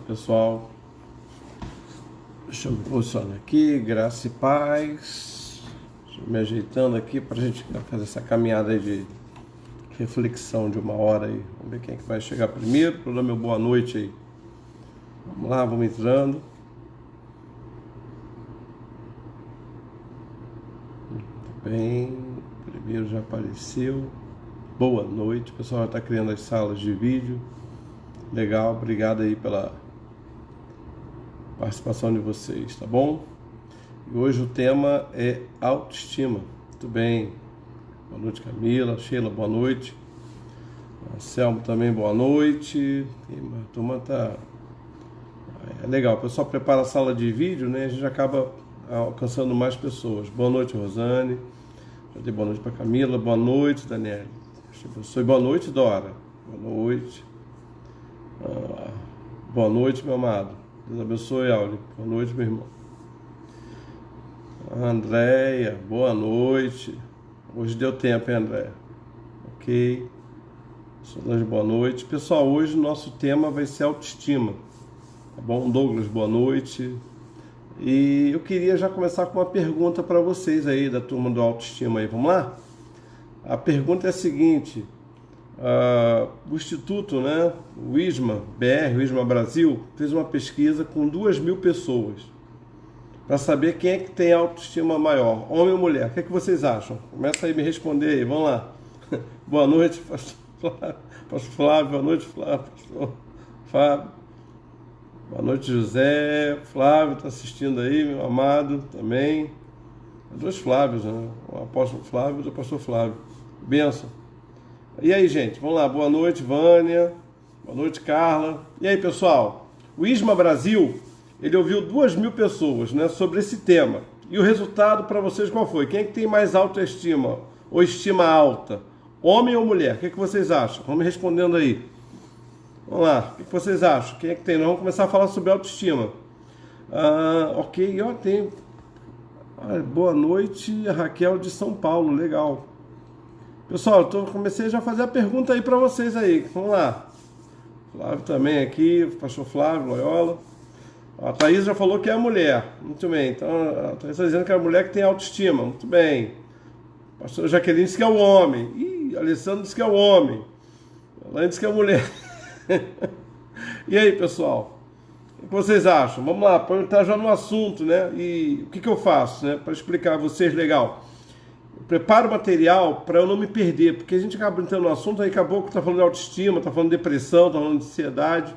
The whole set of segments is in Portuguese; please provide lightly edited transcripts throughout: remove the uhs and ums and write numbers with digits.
Pessoal, deixa eu me posicionar aqui, graça e paz. Deixa eu me ajeitando aqui para a gente fazer essa caminhada aí de reflexão de 1 hora aí. Vamos ver quem é que vai chegar primeiro, para dar meu boa noite aí. Vamos lá, vamos entrando. Muito bem, o primeiro já apareceu. Boa noite, o pessoal já está criando as salas de vídeo. Legal, obrigado aí pela participação de vocês, tá bom? E hoje o tema é autoestima. Muito bem. Boa noite, Camila. Sheila, boa noite. Anselmo também, boa noite. A turma tá... É legal, o pessoal prepara a sala de vídeo, né? A gente acaba alcançando mais pessoas. Boa noite, Rosane. Já dei boa noite para Camila. Boa noite, Daniela. Boa noite, Dora. Boa noite. Boa noite, meu amado. Deus abençoe, Áureo. Boa noite, meu irmão. Andréia, boa noite. Hoje deu tempo, hein, Andréia? Ok. Solange, boa noite. Pessoal, hoje o nosso tema vai ser autoestima. Tá bom? Douglas, boa noite. E eu queria já começar com uma pergunta para vocês aí, da turma do autoestima aí. Vamos lá? A pergunta é a seguinte. O Instituto, né, o ISMA BR, o ISMA Brasil, fez uma pesquisa com 2.000 pessoas para saber quem é que tem autoestima maior, homem ou mulher. O que é que vocês acham? Começa aí a me responder aí, vamos lá. Boa noite, pastor Flávio, boa noite, pastor Fábio, boa noite, José, Flávio está assistindo aí, meu amado, também. Dois Flávios, né? O apóstolo Flávio e o pastor Flávio. Benção. E aí, gente, vamos lá, boa noite, Vânia, boa noite, Carla. E aí, pessoal, o ISMA Brasil, ele ouviu 2.000 pessoas, né, sobre esse tema. E o resultado para vocês qual foi? Quem é que tem mais autoestima ou estima alta? Homem ou mulher? O que é que vocês acham? Vamos me respondendo aí. Vamos lá, o que vocês acham? Quem é que tem? Nós vamos começar a falar sobre autoestima. Ok, ó, tem... boa noite, Raquel de São Paulo, legal. Pessoal, comecei já a fazer a pergunta aí para vocês aí. Vamos lá. Flávio também aqui, o pastor Flávio, Loyola. A Thaís já falou que é a mulher. Muito bem. Então, a Thaís está dizendo que é a mulher que tem autoestima. Muito bem. A pastora Jaqueline disse que é o homem. Ih, a Alessandro disse que é o homem. A Elaine disse que é a mulher. E aí, pessoal? O que vocês acham? Vamos lá, para entrar já no assunto, né? E o que eu faço, né? Para explicar a vocês legal. Preparo o material para eu não me perder, porque a gente acaba entrando no assunto, aí acabou que está falando de autoestima, está falando de depressão, está falando de ansiedade.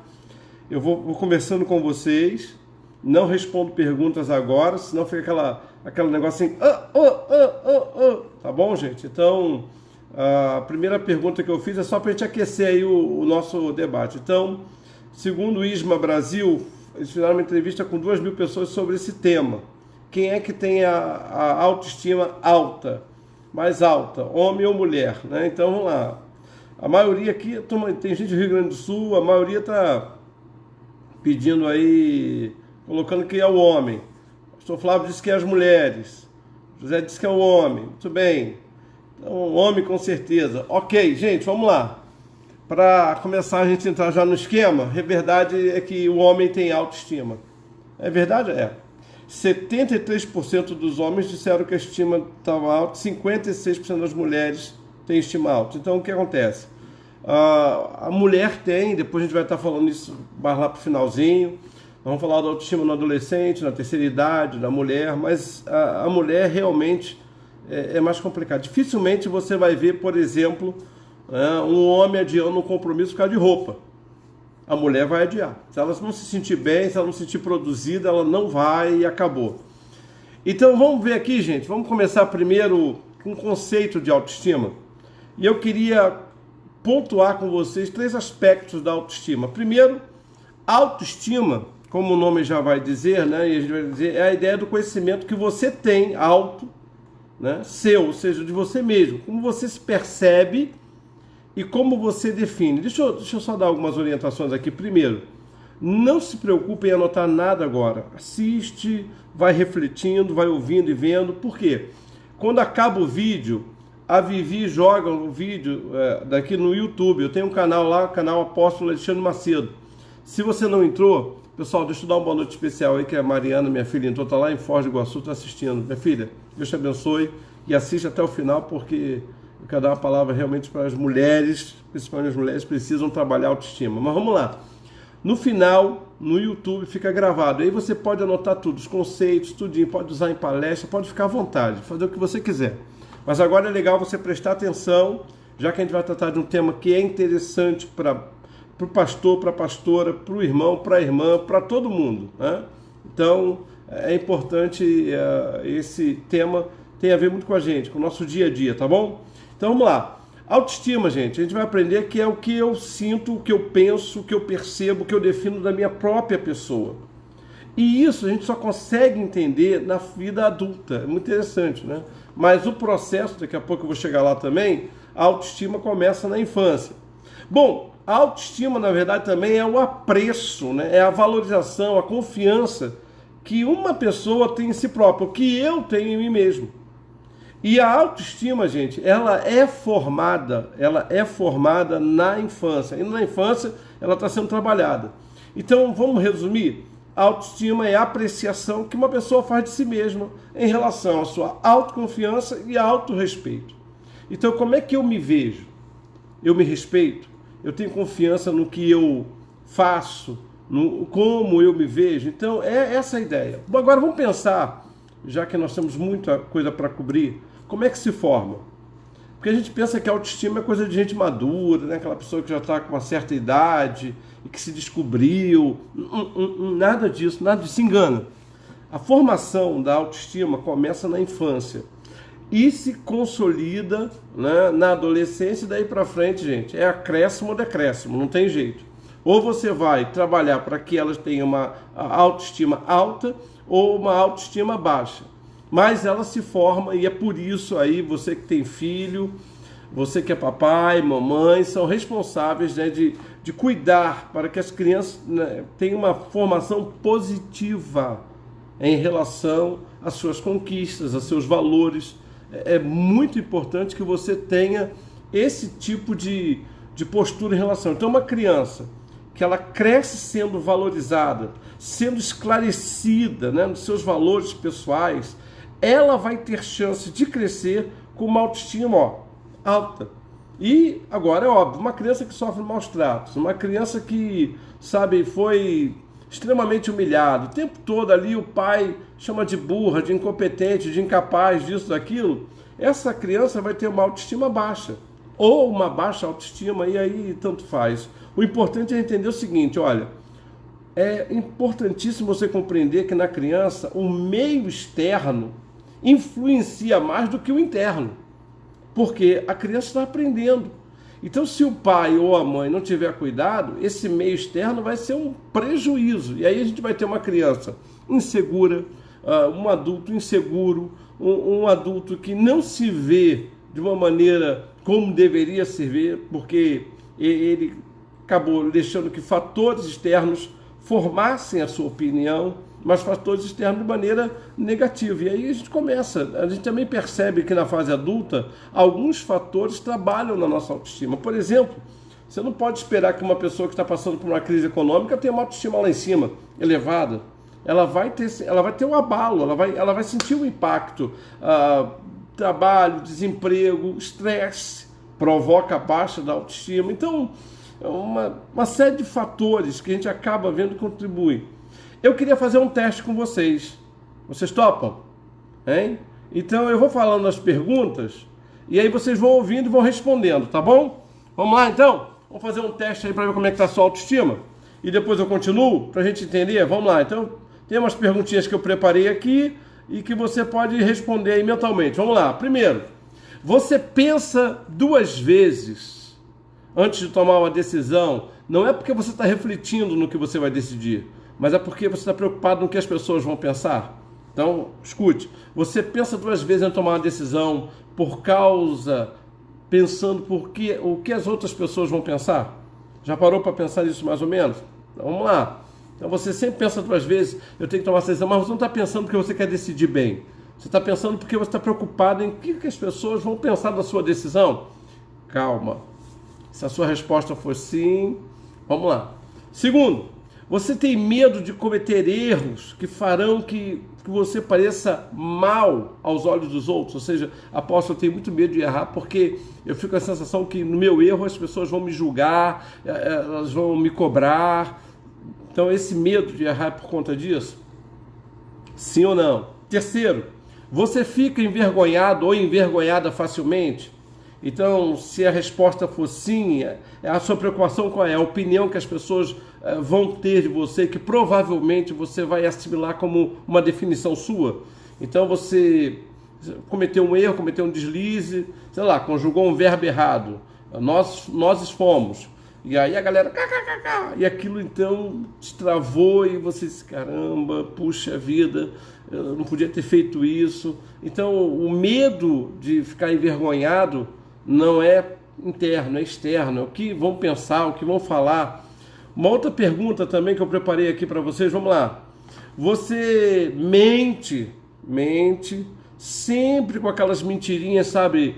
Eu vou conversando com vocês, não respondo perguntas agora, senão fica aquele negócio assim, tá bom, gente? Então, a primeira pergunta que eu fiz é só para a gente aquecer aí o nosso debate. Então, segundo o ISMA Brasil, eles fizeram uma entrevista com 2.000 pessoas sobre esse tema. Quem é que tem a autoestima alta? Mais alta, homem ou mulher, né? Então vamos lá. A maioria aqui, tem gente do Rio Grande do Sul, a maioria está pedindo aí, colocando que é o homem. O pastor Flávio disse que é as mulheres. José disse que é o homem. Muito bem. Então, o homem com certeza. Ok, gente, vamos lá. Para começar a gente entrar já no esquema, a verdade é que o homem tem autoestima. É verdade? É. 73% dos homens disseram que a estima estava alta, 56% das mulheres têm estima alta. Então, o que acontece? A mulher tem, depois a gente vai estar falando isso mais lá para o finalzinho, vamos falar da autoestima no adolescente, na terceira idade, da mulher, mas a mulher realmente é mais complicado. Dificilmente você vai ver, por exemplo, um homem adiando um compromisso por causa de roupa. A mulher vai adiar. Se ela não se sentir bem, se ela não se sentir produzida, ela não vai e acabou. Então vamos ver aqui, gente. Vamos começar primeiro com o conceito de autoestima. E eu queria pontuar com vocês 3 aspectos da autoestima. Primeiro, autoestima, como o nome já vai dizer, né? E a gente vai dizer, é a ideia do conhecimento que você tem, auto, né? Seu, ou seja, de você mesmo. Como você se percebe e como você define. Deixa eu só dar algumas orientações aqui. Primeiro, não se preocupe em anotar nada agora. Assiste, vai refletindo, vai ouvindo e vendo. Por quê? Quando acaba o vídeo, a Vivi joga o vídeo daqui no YouTube. Eu tenho um canal lá, o canal Apóstolo Alexandre Macedo. Se você não entrou, pessoal, deixa eu dar uma boa noite especial aí, que a Mariana, minha filha, entrou, tá lá em Foz do Iguaçu, tá assistindo. Minha filha, Deus te abençoe e assiste até o final, porque eu quero dar uma palavra realmente para as mulheres, principalmente as mulheres precisam trabalhar a autoestima. Mas vamos lá. No final, no YouTube fica gravado. Aí você pode anotar tudo, os conceitos, tudinho, pode usar em palestra, pode ficar à vontade, fazer o que você quiser. Mas agora é legal você prestar atenção, já que a gente vai tratar de um tema que é interessante para o pastor, para a pastora, para o irmão, para a irmã, para todo mundo, né? Então, é importante, esse tema tem a ver muito com a gente, com o nosso dia a dia, tá bom? Então, vamos lá. Autoestima, gente, a gente vai aprender que é o que eu sinto, o que eu penso, o que eu percebo, o que eu defino da minha própria pessoa. E isso a gente só consegue entender na vida adulta. É muito interessante, né? Mas o processo, daqui a pouco eu vou chegar lá também, a autoestima começa na infância. Bom, a autoestima, na verdade, também é o apreço, né? É a valorização, a confiança que uma pessoa tem em si própria, que eu tenho em mim mesmo. E a autoestima, gente, ela é formada na infância. E na infância ela está sendo trabalhada. Então, vamos resumir? A autoestima é a apreciação que uma pessoa faz de si mesma em relação à sua autoconfiança e autorrespeito. Então, como é que eu me vejo? Eu me respeito? Eu tenho confiança no que eu faço? Como eu me vejo? Então, é essa a ideia. Bom, agora vamos pensar, já que nós temos muita coisa para cobrir, como é que se forma? Porque a gente pensa que a autoestima é coisa de gente madura, né? Aquela pessoa que já está com uma certa idade e que se descobriu. Nada disso, se engana. A formação da autoestima começa na infância e se consolida, né, na adolescência, e daí para frente, gente, é acréscimo ou decréscimo, não tem jeito. Ou você vai trabalhar para que elas tenham uma autoestima alta ou uma autoestima baixa. Mas ela se forma e é por isso aí você que tem filho, você que é papai, mamãe, são responsáveis, né, de cuidar para que as crianças, né, tenham uma formação positiva em relação às suas conquistas, aos seus valores. É muito importante que você tenha esse tipo de postura em relação. Então, uma criança que ela cresce sendo valorizada, sendo esclarecida, né, nos seus valores pessoais, ela vai ter chance de crescer com uma autoestima alta. E agora é óbvio, uma criança que sofre maus tratos, uma criança que, sabe, foi extremamente humilhada, o tempo todo ali o pai chama de burra, de incompetente, de incapaz, disso, daquilo, essa criança vai ter uma autoestima baixa, ou uma baixa autoestima, e aí tanto faz. O importante é entender o seguinte, olha, é importantíssimo você compreender que na criança o meio externo influencia mais do que o interno, porque a criança está aprendendo. Então, se o pai ou a mãe não tiver cuidado, esse meio externo vai ser um prejuízo. E aí a gente vai ter uma criança insegura, um adulto inseguro, um adulto que não se vê de uma maneira como deveria se ver, porque ele acabou deixando que fatores externos formassem a sua opinião, mas fatores externos de maneira negativa. E aí a gente também percebe que na fase adulta, alguns fatores trabalham na nossa autoestima. Por exemplo, você não pode esperar que uma pessoa que está passando por uma crise econômica tenha uma autoestima lá em cima, elevada. Ela vai ter um abalo, ela vai sentir o impacto. Trabalho, desemprego, estresse, provoca a baixa da autoestima. Então, é uma série de fatores que a gente acaba vendo que contribuem. Eu queria fazer um teste com vocês. Vocês topam? Hein? Então eu vou falando as perguntas e aí vocês vão ouvindo e vão respondendo, tá bom? Vamos lá então? Vamos fazer um teste aí para ver como é que está a sua autoestima? E depois eu continuo para a gente entender? Vamos lá, então tem umas perguntinhas que eu preparei aqui e que você pode responder aí mentalmente. Vamos lá. Primeiro, você pensa 2 vezes antes de tomar uma decisão? Não é porque você está refletindo no que você vai decidir, mas é porque você está preocupado no que as pessoas vão pensar. Então, escute, você pensa 2 vezes em tomar uma decisão pensando o que as outras pessoas vão pensar? Já parou para pensar nisso mais ou menos? Então, vamos lá. Então você sempre pensa 2 vezes, eu tenho que tomar essa decisão, mas você não está pensando porque você quer decidir bem. Você está pensando porque você está preocupado em o que as pessoas vão pensar da sua decisão. Calma. Se a sua resposta for sim, vamos lá. Segundo, Você tem medo de cometer erros que farão que você pareça mal aos olhos dos outros? Ou seja, apóstolo, eu tenho muito medo de errar porque eu fico com a sensação que no meu erro as pessoas vão me julgar, elas vão me cobrar. Então esse medo de errar é por conta disso? Sim ou não? Terceiro, você fica envergonhado ou envergonhada facilmente? Então, se a resposta for sim, a sua preocupação qual é? A opinião que as pessoas vão ter de você, que provavelmente você vai assimilar como uma definição sua. Então, você cometeu um erro, cometeu um deslize, sei lá, conjugou um verbo errado. Nós fomos. E aí a galera, e aquilo então destravou e você disse, caramba, puxa vida, eu não podia ter feito isso. Então, o medo de ficar envergonhado não é interno, é externo, é o que vão pensar, o que vão falar. Uma outra pergunta também que eu preparei aqui para vocês, vamos lá. Você mente sempre com aquelas mentirinhas, sabe,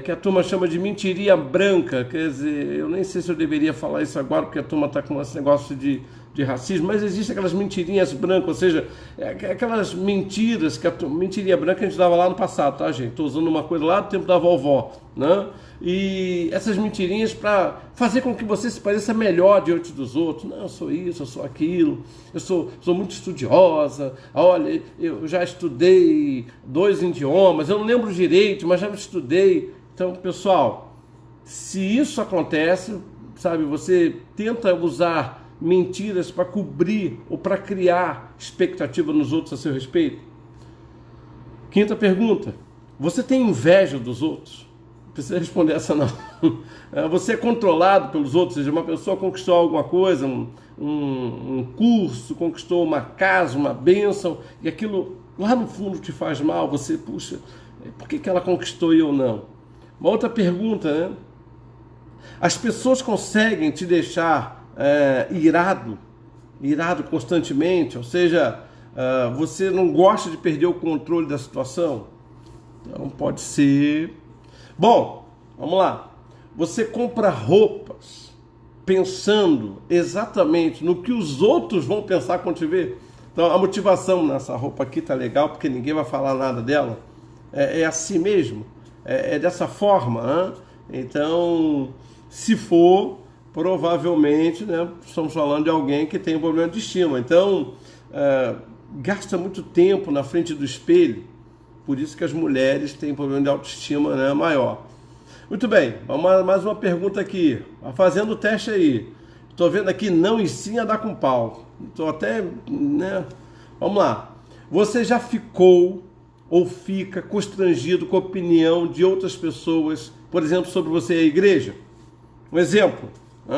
que a turma chama de mentirinha branca, quer dizer, eu nem sei se eu deveria falar isso agora, porque a turma está com esse negócio de racismo, mas existem aquelas mentirinhas brancas, ou seja, aquelas mentiras, mentirinha branca a gente dava lá no passado, tá, gente? Estou usando uma coisa lá do tempo da vovó, né? E essas mentirinhas para fazer com que você se pareça melhor diante dos outros. Não, eu sou isso, eu sou aquilo, eu sou muito estudiosa, olha, eu já estudei 2 idiomas, eu não lembro direito, mas já estudei. Então, pessoal, se isso acontece, sabe, você tenta usar mentiras para cobrir ou para criar expectativa nos outros a seu respeito. Quinta pergunta, você tem inveja dos outros? Não precisa responder essa não. Você é controlado pelos outros, ou seja, uma pessoa conquistou alguma coisa, um curso, conquistou uma casa, uma bênção, e aquilo lá no fundo te faz mal, você, puxa, por que ela conquistou e eu não? Uma outra pergunta, né? As pessoas conseguem te deixar irado constantemente, ou seja, você não gosta de perder o controle da situação? Então pode ser. Bom, vamos lá. Você compra roupas pensando exatamente no que os outros vão pensar quando te ver. Então a motivação nessa roupa aqui tá legal porque ninguém vai falar nada dela. É assim mesmo, é dessa forma, né? Então, se for, provavelmente, né, estamos falando de alguém que tem um problema de estima. Então, gasta muito tempo na frente do espelho, por isso que as mulheres têm problema de autoestima, né, maior. Muito bem, vamos mais uma pergunta aqui. Fazendo o teste aí. Estou vendo aqui, não ensina a dar com pau. Estou até, né? Vamos lá. Você já ficou ou fica constrangido com a opinião de outras pessoas, por exemplo, sobre você e a igreja? Um exemplo.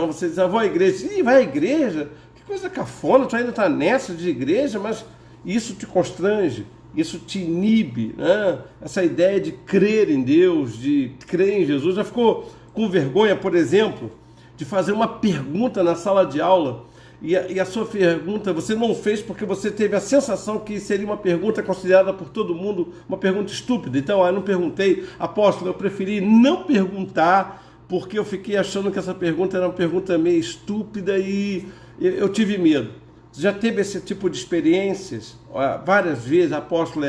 Você diz, vou à igreja. Ih, vai à igreja? Que coisa cafona, tu ainda está nessa de igreja, mas isso te constrange, isso te inibe, né? Essa ideia de crer em Deus, de crer em Jesus. Já ficou com vergonha, por exemplo, de fazer uma pergunta na sala de aula e a sua pergunta você não fez porque você teve a sensação que seria uma pergunta considerada por todo mundo uma pergunta estúpida. Então, eu não perguntei, apóstolo, eu preferi não perguntar porque eu fiquei achando que essa pergunta era uma pergunta meio estúpida e eu tive medo. Você já teve esse tipo de experiências? Várias vezes, apóstolo,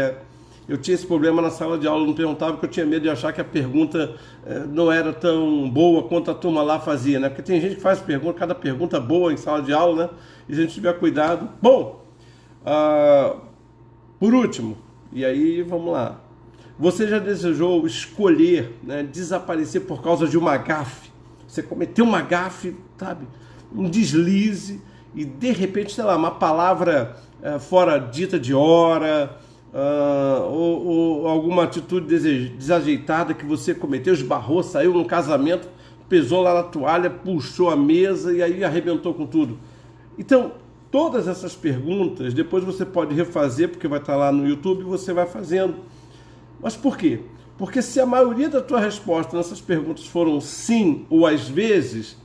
eu tinha esse problema na sala de aula, eu não perguntava porque eu tinha medo de achar que a pergunta não era tão boa quanto a turma lá fazia, né? Porque tem gente que faz pergunta, cada pergunta boa em sala de aula, né? E se a gente tiver cuidado. Bom, por último, e aí vamos lá. Você já desejou escolher, né, desaparecer por causa de uma gafe? Você cometeu uma gafe, sabe? Um deslize e de repente, sei lá, uma palavra fora dita de hora, ou alguma atitude desajeitada que você cometeu, esbarrou, saiu num casamento, pesou lá na toalha, puxou a mesa e aí arrebentou com tudo. Então, todas essas perguntas, depois você pode refazer, porque vai estar lá no YouTube e você vai fazendo. Mas por quê? Porque se a maioria da tua resposta nessas perguntas foram sim ou às vezes,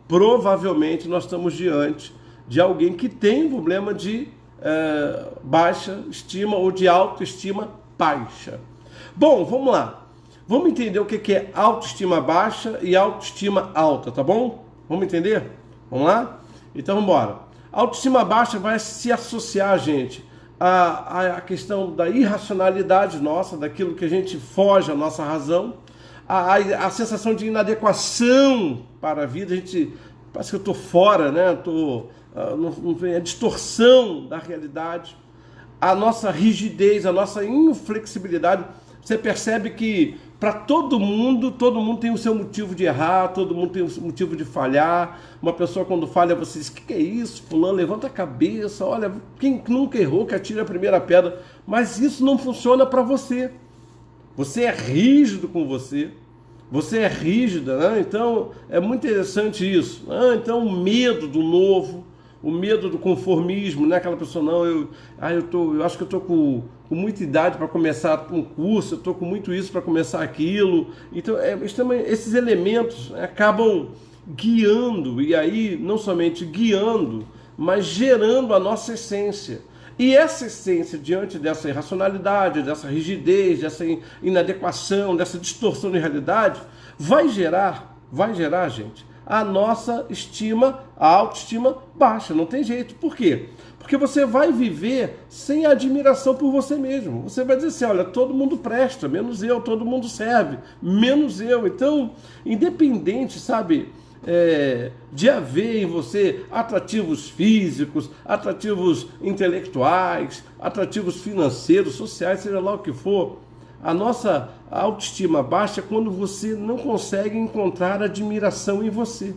provavelmente nós estamos diante de alguém que tem um problema de baixa estima ou de autoestima baixa. Bom, vamos lá. Vamos entender o que é autoestima baixa e autoestima alta, tá bom? Vamos entender? Vamos lá? Então, vamos embora. A autoestima baixa vai se associar, gente, à questão da irracionalidade nossa, daquilo que a gente foge à nossa razão, a sensação de inadequação para a vida. A gente parece que eu estou fora, né? Não tem a distorção da realidade, a nossa rigidez, a nossa inflexibilidade. Você percebe que para todo mundo tem o seu motivo de errar, todo mundo tem o seu motivo de falhar. Uma pessoa quando falha, você diz, que é isso, fulano? Levanta a cabeça, olha, quem nunca errou, que atire a primeira pedra. Mas isso não funciona para você. Você é rígido com você. Você é rígida, né? Então é muito interessante isso. Então o medo do novo, o medo do conformismo, né? Aquela pessoa, não, eu acho que eu estou com muita idade para começar um curso, eu estou com muito isso para começar aquilo. Então esses elementos acabam guiando, e aí não somente guiando, mas gerando a nossa essência. E essa essência, diante dessa irracionalidade, dessa rigidez, dessa inadequação, dessa distorção de realidade, vai gerar, gente, a nossa estima, a autoestima baixa. Não tem jeito. Por quê? Porque você vai viver sem admiração por você mesmo. Você vai dizer assim, olha, todo mundo presta, menos eu, todo mundo serve, menos eu. Então, independente, sabe, de haver em você atrativos físicos, atrativos intelectuais, atrativos financeiros, sociais, seja lá o que for, a nossa autoestima baixa é quando você não consegue encontrar admiração em você.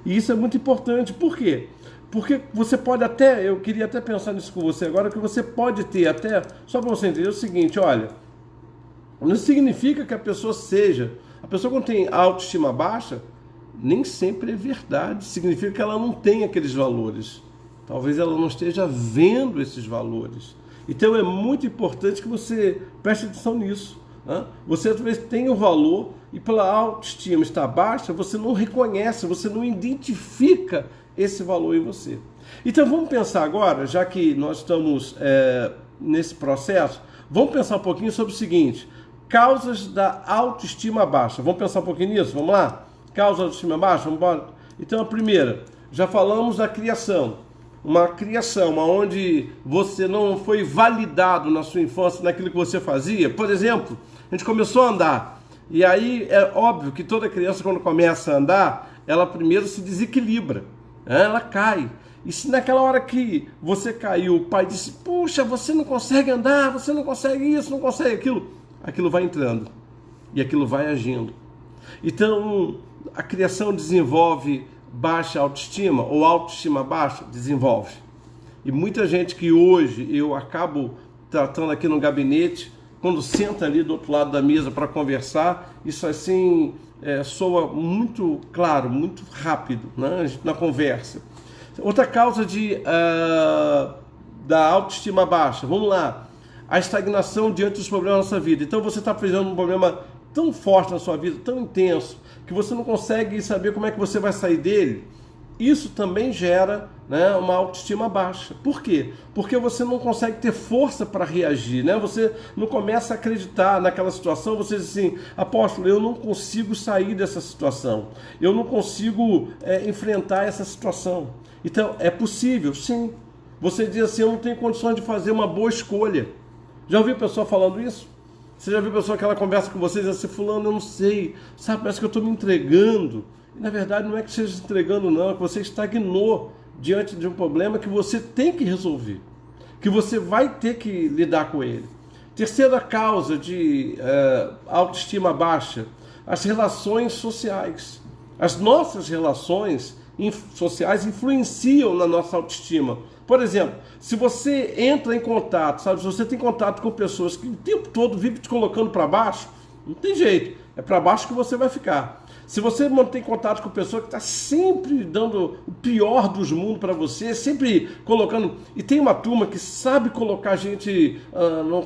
E isso é muito importante. Por quê? Porque você pode até, eu queria até pensar nisso com você agora, que você pode ter até, só para você entender o seguinte, olha, não significa que a pessoa quando tem autoestima baixa, nem sempre é verdade, significa que ela não tem aqueles valores. Talvez ela não esteja vendo esses valores. Então é muito importante que você preste atenção nisso. Né? Você talvez tenha o valor e pela autoestima estar baixa, você não reconhece, você não identifica esse valor em você. Então vamos pensar agora, já que nós estamos nesse processo, vamos pensar um pouquinho sobre o seguinte, causas da autoestima baixa. Vamos pensar um pouquinho nisso? Vamos lá? Causa da autoestima baixa? Vamos embora? Então a primeira, já falamos da criação. Uma criação onde você não foi validado na sua infância naquilo que você fazia. Por exemplo, a gente começou a andar. E aí é óbvio que toda criança, quando começa a andar, ela primeiro se desequilibra. Ela cai. E se naquela hora que você caiu, o pai disse, puxa, você não consegue andar, você não consegue isso, não consegue aquilo. Aquilo vai entrando. E aquilo vai agindo. Então, a criação desenvolve baixa autoestima ou autoestima baixa? Desenvolve. E muita gente que hoje eu acabo tratando aqui no gabinete, quando senta ali do outro lado da mesa para conversar, isso assim soa muito claro, muito rápido, né, na conversa. Outra causa da autoestima baixa, vamos lá, a estagnação diante dos problemas da nossa vida. Então você está precisando de um problema tão forte na sua vida, tão intenso, que você não consegue saber como é que você vai sair dele. Isso também gera, né, uma autoestima baixa. Por quê? Porque você não consegue ter força para reagir, né? Você não começa a acreditar naquela situação, você diz assim, apóstolo, eu não consigo sair dessa situação, eu não consigo enfrentar essa situação. Então, é possível, sim. Você diz assim, eu não tenho condições de fazer uma boa escolha. Já ouviu a pessoa falando isso? Você já viu a pessoa que ela conversa com você e diz assim, fulano, eu não sei, sabe, parece que eu estou me entregando. E, na verdade, não é que você esteja se entregando, não, é que você estagnou diante de um problema que você tem que resolver, que você vai ter que lidar com ele. Terceira causa de autoestima baixa, as relações sociais. As nossas relações sociais influenciam na nossa autoestima. Por exemplo, se você entra em contato, sabe, se você tem contato com pessoas que o tempo todo vivem te colocando para baixo, não tem jeito, é para baixo que você vai ficar. Se você mantém contato com pessoa que está sempre dando o pior dos mundos para você, sempre colocando... E tem uma turma que sabe colocar a gente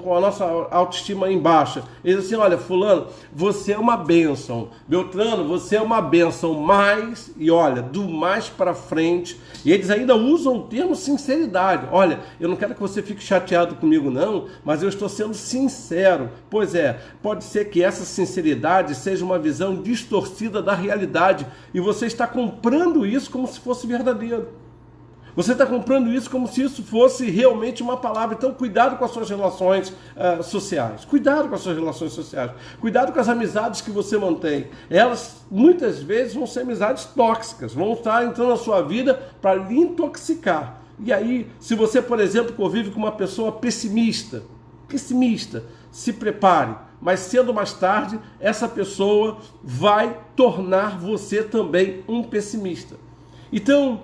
com a nossa autoestima em baixa. Eles dizem assim, olha, fulano, você é uma bênção. Beltrano, você é uma bênção. Mas, e olha, do mais para frente... E eles ainda usam o termo sinceridade. Olha, eu não quero que você fique chateado comigo não, mas eu estou sendo sincero. Pois é, pode ser que essa sinceridade seja uma visão distorcida da realidade e você está comprando isso como se fosse verdadeiro. Você está comprando isso como se isso fosse realmente uma palavra. Então, cuidado com as suas relações sociais. Cuidado com as suas relações sociais. Cuidado com as amizades que você mantém. Elas, muitas vezes, vão ser amizades tóxicas. Vão estar entrando na sua vida para lhe intoxicar. E aí, se você, por exemplo, convive com uma pessoa pessimista, se prepare. Mas cedo ou mais tarde, essa pessoa vai tornar você também um pessimista. Então,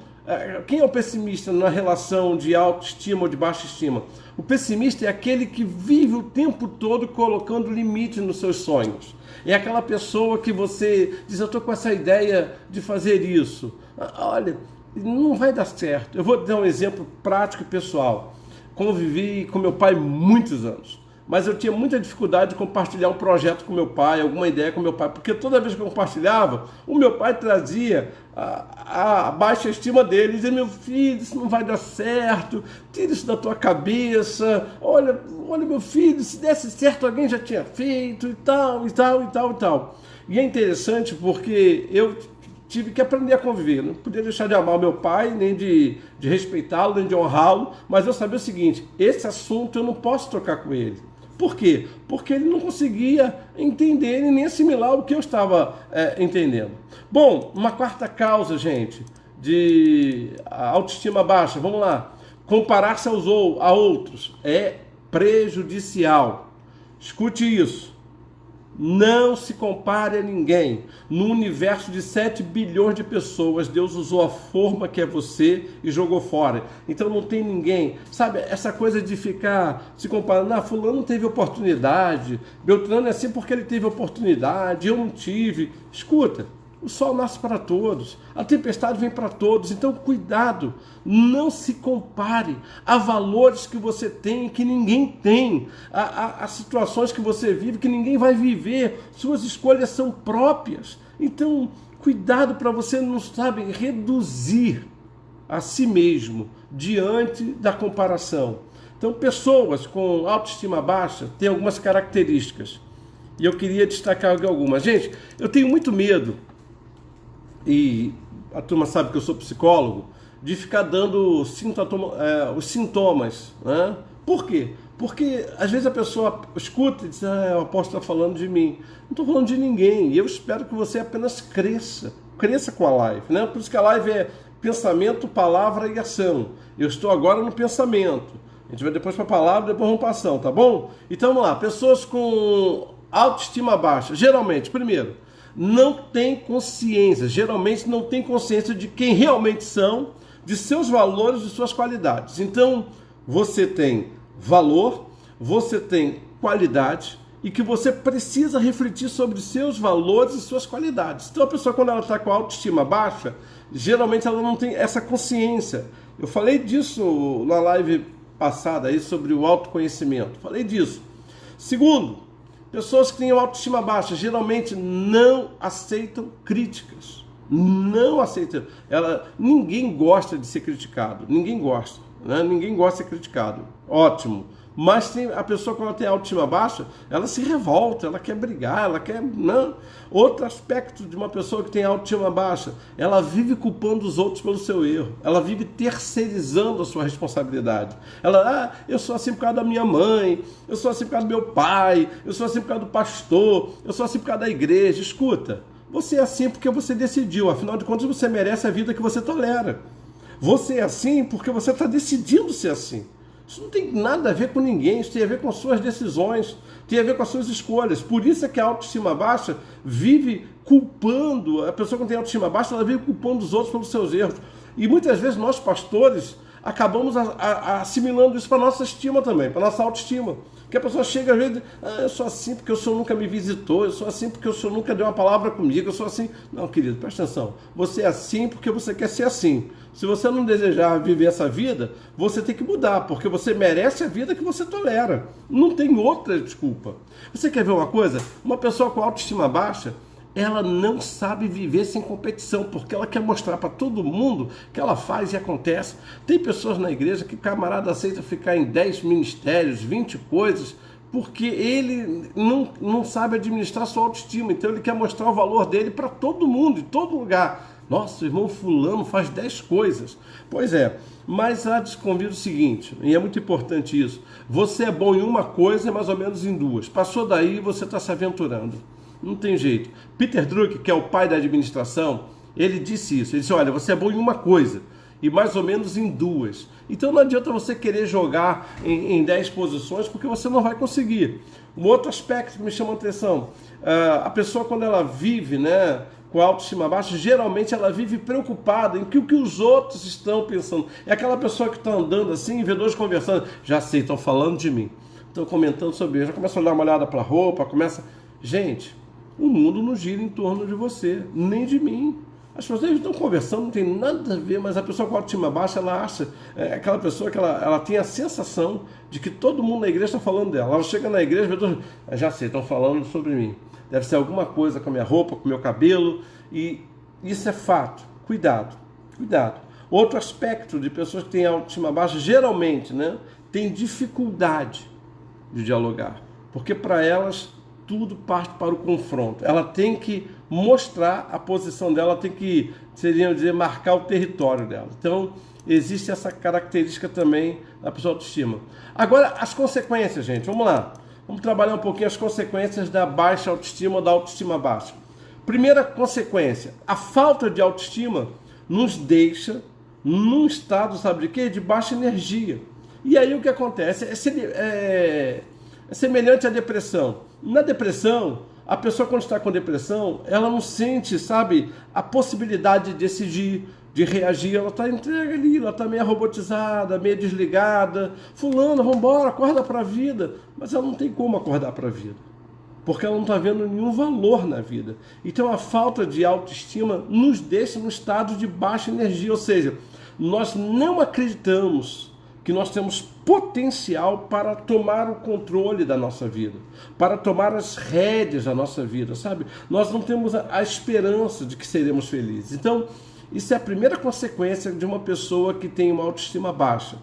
quem é o pessimista na relação de autoestima ou de baixa estima? O pessimista é aquele que vive o tempo todo colocando limites nos seus sonhos. É aquela pessoa que você diz, eu estou com essa ideia de fazer isso. Olha, não vai dar certo. Eu vou dar um exemplo prático e pessoal. Convivi com meu pai muitos anos. Mas eu tinha muita dificuldade de compartilhar um projeto com meu pai, alguma ideia com meu pai, porque toda vez que eu compartilhava, o meu pai trazia a baixa estima dele, dizia, meu filho, isso não vai dar certo, tira isso da tua cabeça, olha meu filho, se desse certo alguém já tinha feito, e tal. E é interessante porque eu tive que aprender a conviver, não podia deixar de amar o meu pai, nem de respeitá-lo, nem de honrá-lo, mas eu sabia o seguinte, esse assunto eu não posso trocar com ele. Por quê? Porque ele não conseguia entender e nem assimilar o que eu estava entendendo. Bom, uma quarta causa, gente, de autoestima baixa, vamos lá. Comparar-se a outros é prejudicial. Escute isso. Não se compare a ninguém. No universo de 7 bilhões de pessoas, Deus usou a forma que é você e jogou fora. Então não tem ninguém. Sabe, essa coisa de ficar se comparando. Ah, fulano teve oportunidade. Beltrano é assim porque ele teve oportunidade. Eu não tive. Escuta. O sol nasce para todos, a tempestade vem para todos, então cuidado, não se compare a valores que você tem que ninguém tem, a situações que você vive que ninguém vai viver, suas escolhas são próprias, então cuidado para você não, reduzir a si mesmo diante da comparação. Então pessoas com autoestima baixa têm algumas características, e eu queria destacar algumas. Gente, eu tenho muito medo, e a turma sabe que eu sou psicólogo, de ficar dando os sintomas, né? Por quê? Porque às vezes a pessoa escuta e diz, o apóstolo está falando de mim. Não estou falando de ninguém, e eu espero que você apenas cresça com a live, né? Por isso que a live é pensamento, palavra e ação. Eu estou agora no pensamento, a gente vai depois para a palavra, depois vamos para a ação, tá bom? Então vamos lá, pessoas com autoestima baixa, geralmente, primeiro, não tem consciência, geralmente não tem consciência de quem realmente são, de seus valores, de suas qualidades. Então, você tem valor, você tem qualidade e que você precisa refletir sobre seus valores e suas qualidades. Então, a pessoa, quando ela está com a autoestima baixa, geralmente ela não tem essa consciência. Eu falei disso na live passada aí sobre o autoconhecimento, falei disso. Segundo, pessoas que têm autoestima baixa geralmente não aceitam críticas. Não aceitam. Ninguém gosta de ser criticado. Ninguém gosta. Né? Ninguém gosta de ser criticado. Ótimo. Mas a pessoa, quando ela tem autoestima baixa, ela se revolta, ela quer brigar, ela quer... Não. Outro aspecto de uma pessoa que tem autoestima baixa, ela vive culpando os outros pelo seu erro. Ela vive terceirizando a sua responsabilidade. Eu sou assim por causa da minha mãe, eu sou assim por causa do meu pai, eu sou assim por causa do pastor, eu sou assim por causa da igreja. Escuta, você é assim porque você decidiu. Afinal de contas, você merece a vida que você tolera. Você é assim porque você está decidindo ser assim. Isso não tem nada a ver com ninguém, isso tem a ver com suas decisões, tem a ver com as suas escolhas. Por isso é que a autoestima baixa vive culpando, a pessoa que tem autoestima baixa, ela vive culpando os outros pelos seus erros. E muitas vezes nós, pastores, acabamos assimilando isso para a nossa estima também, para a nossa autoestima. Que a pessoa chega às vezes, eu sou assim porque o senhor nunca me visitou, eu sou assim porque o senhor nunca deu uma palavra comigo, eu sou assim. Não, querido, presta atenção, você é assim porque você quer ser assim. Se você não desejar viver essa vida, você tem que mudar, porque você merece a vida que você tolera. Não tem outra desculpa. Você quer ver uma coisa? Uma pessoa com autoestima baixa, ela não sabe viver sem competição, porque ela quer mostrar para todo mundo que ela faz e acontece. Tem pessoas na igreja que o camarada aceita ficar em 10 ministérios, 20 coisas, porque ele não sabe administrar sua autoestima. Então ele quer mostrar o valor dele para todo mundo, em todo lugar. Nossa, o irmão fulano faz 10 coisas. Pois é, mas há de convir o seguinte, e é muito importante isso, você é bom em uma coisa e mais ou menos em duas. Passou daí, você está se aventurando. Não tem jeito. Peter Drucker, que é o pai da administração, ele disse isso. Ele disse, olha, você é bom em uma coisa e mais ou menos em duas. Então não adianta você querer jogar em 10 posições, porque você não vai conseguir. Um outro aspecto que me chama a atenção, a pessoa quando ela vive, né, com a autoestima baixa, geralmente ela vive preocupada em que o que os outros estão pensando. É aquela pessoa que está andando assim, vê dois conversando, já sei, estão falando de mim, estão comentando sobre mim, já começa a dar uma olhada para a roupa, começa... Gente, o mundo não gira em torno de você, nem de mim. As pessoas estão conversando, não tem nada a ver, mas a pessoa com a autoestima baixa, ela acha, aquela pessoa que ela tem a sensação de que todo mundo na igreja está falando dela. Ela chega na igreja e vê, já sei, estão falando sobre mim. Deve ser alguma coisa com a minha roupa, com o meu cabelo, e isso é fato. Cuidado, cuidado. Outro aspecto de pessoas que têm autoestima baixa, geralmente, né, tem dificuldade de dialogar, porque para elas tudo parte para o confronto. Ela tem que mostrar a posição dela, tem que, seriam dizer, marcar o território dela. Então, existe essa característica também da pessoa autoestima. Agora, as consequências, gente, vamos lá. Vamos trabalhar um pouquinho as consequências da baixa autoestima ou da autoestima baixa. Primeira consequência, a falta de autoestima nos deixa num estado, sabe de quê? De baixa energia. E aí o que acontece? É semelhante à depressão. Na depressão, a pessoa quando está com depressão, ela não sente, sabe, a possibilidade de decidir, de reagir, ela está entregue ali, ela está meio robotizada, meio desligada. Fulano, vamos embora, acorda para a vida. Mas ela não tem como acordar para a vida, porque ela não está vendo nenhum valor na vida. Então a falta de autoestima nos deixa num estado de baixa energia, ou seja, nós não acreditamos que nós temos potencial para tomar o controle da nossa vida, para tomar as rédeas da nossa vida, sabe? Nós não temos a esperança de que seremos felizes. Então, isso é a primeira consequência de uma pessoa que tem uma autoestima baixa.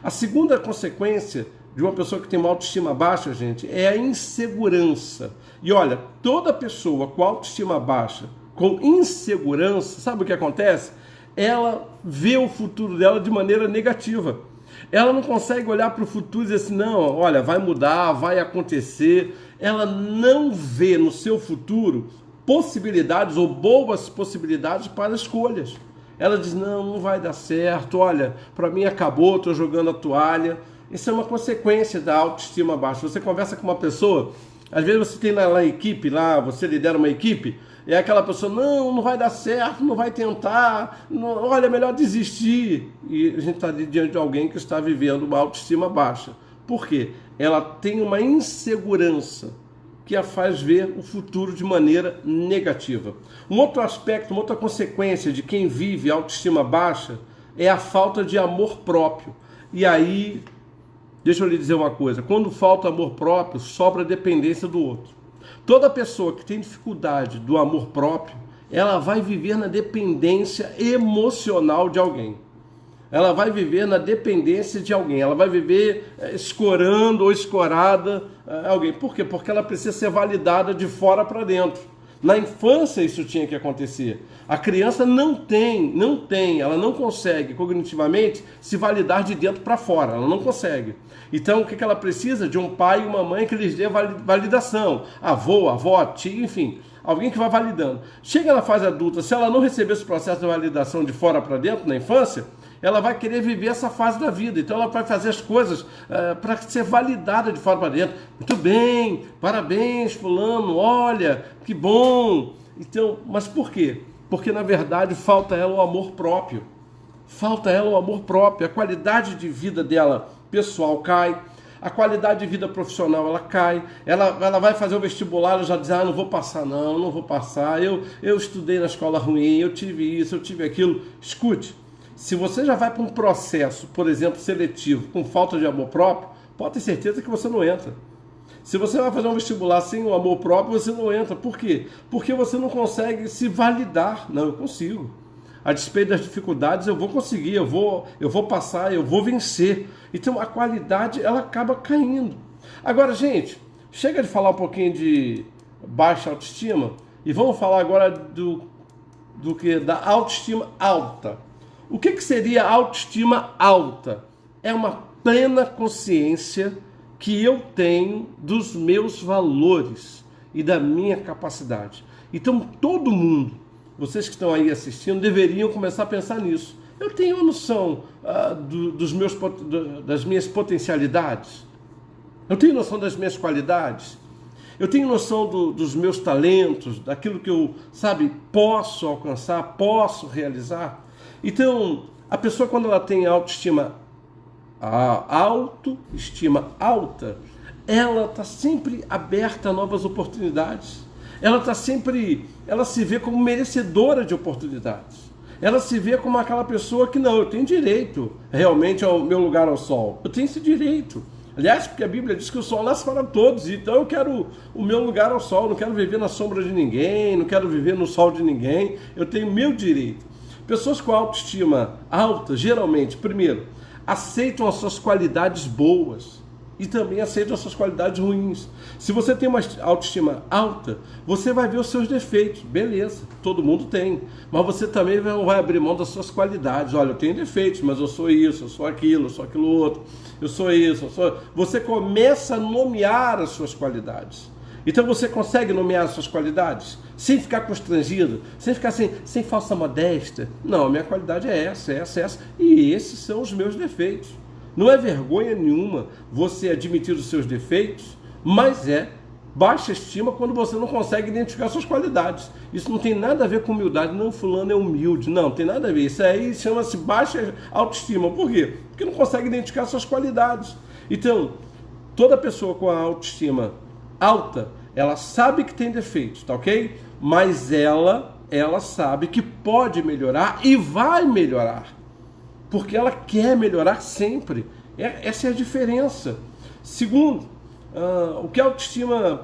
A segunda consequência de uma pessoa que tem uma autoestima baixa, gente, é a insegurança. E olha, toda pessoa com autoestima baixa, com insegurança, sabe o que acontece? Ela vê o futuro dela de maneira negativa. Ela não consegue olhar para o futuro e dizer assim, não, olha, vai mudar, vai acontecer. Ela não vê no seu futuro possibilidades ou boas possibilidades para escolhas. Ela diz, não vai dar certo, olha, para mim acabou, estou jogando a toalha. Isso é uma consequência da autoestima baixa. Você conversa com uma pessoa, às vezes você tem na equipe, lá você lidera uma equipe, e aquela pessoa, não vai dar certo, não vai tentar, não, olha, é melhor desistir. E a gente está diante de alguém que está vivendo uma autoestima baixa. Por quê? Ela tem uma insegurança que a faz ver o futuro de maneira negativa. Um outro aspecto, uma outra consequência de quem vive autoestima baixa é a falta de amor próprio. E aí, deixa eu lhe dizer uma coisa, quando falta amor próprio, sobra dependência do outro. Toda pessoa que tem dificuldade do amor próprio, ela vai viver na dependência emocional de alguém. Ela vai viver na dependência de alguém. Ela vai viver escorando ou escorada alguém. Por quê? Porque ela precisa ser validada de fora para dentro. Na infância isso tinha que acontecer. A criança não tem, ela não consegue cognitivamente se validar de dentro para fora, ela não consegue. Então o que ela precisa? De um pai e uma mãe que lhes dê validação. Avô, avó, tia, enfim, alguém que vai validando. Chega na fase adulta, se ela não receber esse processo de validação de fora para dentro, na infância, ela vai querer viver essa fase da vida. Então ela vai fazer as coisas para ser validada de fora para dentro. Muito bem, parabéns fulano, olha, que bom. Então, mas por quê? Porque na verdade falta ela o amor próprio. Falta ela o amor próprio. A qualidade de vida dela pessoal cai. A qualidade de vida profissional ela cai. Ela vai fazer o vestibular, ela já diz, não vou passar não vou passar. Eu estudei na escola ruim, eu tive isso, eu tive aquilo. Escute. Se você já vai para um processo, por exemplo, seletivo, com falta de amor próprio, pode ter certeza que você não entra. Se você vai fazer um vestibular sem o amor próprio, você não entra. Por quê? Porque você não consegue se validar. Não, eu consigo. A despeito das dificuldades, eu vou conseguir, eu vou passar, eu vou vencer. Então a qualidade, ela acaba caindo. Agora, gente, chega de falar um pouquinho de baixa autoestima e vamos falar agora do do que da autoestima alta. O que seria autoestima alta? É uma plena consciência que eu tenho dos meus valores e da minha capacidade. Então todo mundo, vocês que estão aí assistindo, deveriam começar a pensar nisso. Eu tenho noção das minhas potencialidades. Eu tenho noção das minhas qualidades. Eu tenho noção dos meus talentos, daquilo que eu, posso alcançar, posso realizar. Então, a pessoa, quando ela tem autoestima alta, ela está sempre aberta a novas oportunidades. Ela se vê como merecedora de oportunidades. Ela se vê como aquela pessoa que não, eu tenho direito realmente ao meu lugar ao sol. Eu tenho esse direito. Aliás, porque a Bíblia diz que o sol nasce para todos, então eu quero o meu lugar ao sol, não quero viver na sombra de ninguém, não quero viver no sol de ninguém, eu tenho meu direito. Pessoas com autoestima alta, geralmente, primeiro, aceitam as suas qualidades boas e também aceitam as suas qualidades ruins. Se você tem uma autoestima alta, você vai ver os seus defeitos, beleza, todo mundo tem, mas você também vai abrir mão das suas qualidades. Olha, eu tenho defeitos, mas eu sou isso, eu sou aquilo outro, eu sou isso, Você começa a nomear as suas qualidades. Então você consegue nomear as suas qualidades sem ficar constrangido, sem ficar sem falsa modéstia. Não, a minha qualidade é essa, e esses são os meus defeitos. Não é vergonha nenhuma você admitir os seus defeitos, mas é baixa estima quando você não consegue identificar suas qualidades. Isso não tem nada a ver com humildade. Não, fulano é humilde. Não tem nada a ver. Isso aí chama-se baixa autoestima. Por quê? Porque não consegue identificar suas qualidades. Então, toda pessoa com a autoestima alta, ela sabe que tem defeitos, tá ok? Mas ela sabe que pode melhorar e vai melhorar. Porque ela quer melhorar sempre. Essa é a diferença. Segundo, o que a autoestima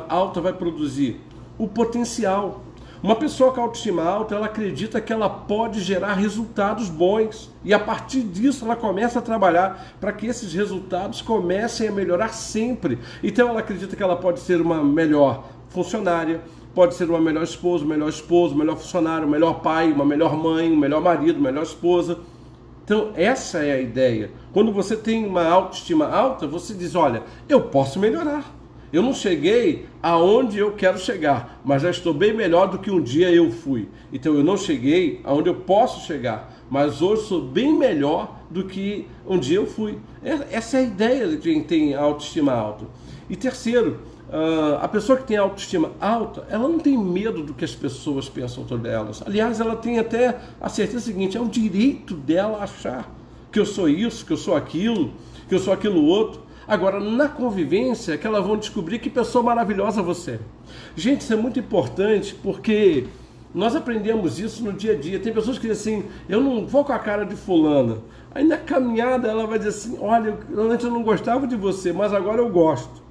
alta vai produzir? O potencial. Uma pessoa com autoestima alta, ela acredita que ela pode gerar resultados bons. E a partir disso ela começa a trabalhar para que esses resultados comecem a melhorar sempre. Então ela acredita que ela pode ser uma melhor funcionária, pode ser uma melhor esposa, melhor funcionário, melhor pai, uma melhor mãe, um melhor marido, melhor esposa. Então essa é a ideia. Quando você tem uma autoestima alta, você diz, olha, eu posso melhorar. Eu não cheguei aonde eu quero chegar, mas já estou bem melhor do que um dia eu fui. Então eu não cheguei aonde eu posso chegar, mas hoje sou bem melhor do que um dia eu fui. Essa é a ideia de quem tem autoestima alta. E terceiro, a pessoa que tem autoestima alta, ela não tem medo do que as pessoas pensam sobre elas. Aliás, ela tem até a certeza seguinte, é o direito dela achar que eu sou isso, que eu sou aquilo outro. Agora, na convivência, que elas vão descobrir que pessoa maravilhosa você é. Gente, isso é muito importante porque nós aprendemos isso no dia a dia. Tem pessoas que dizem assim, eu não vou com a cara de fulana. Aí na caminhada ela vai dizer assim, olha, antes eu não gostava de você, mas agora eu gosto.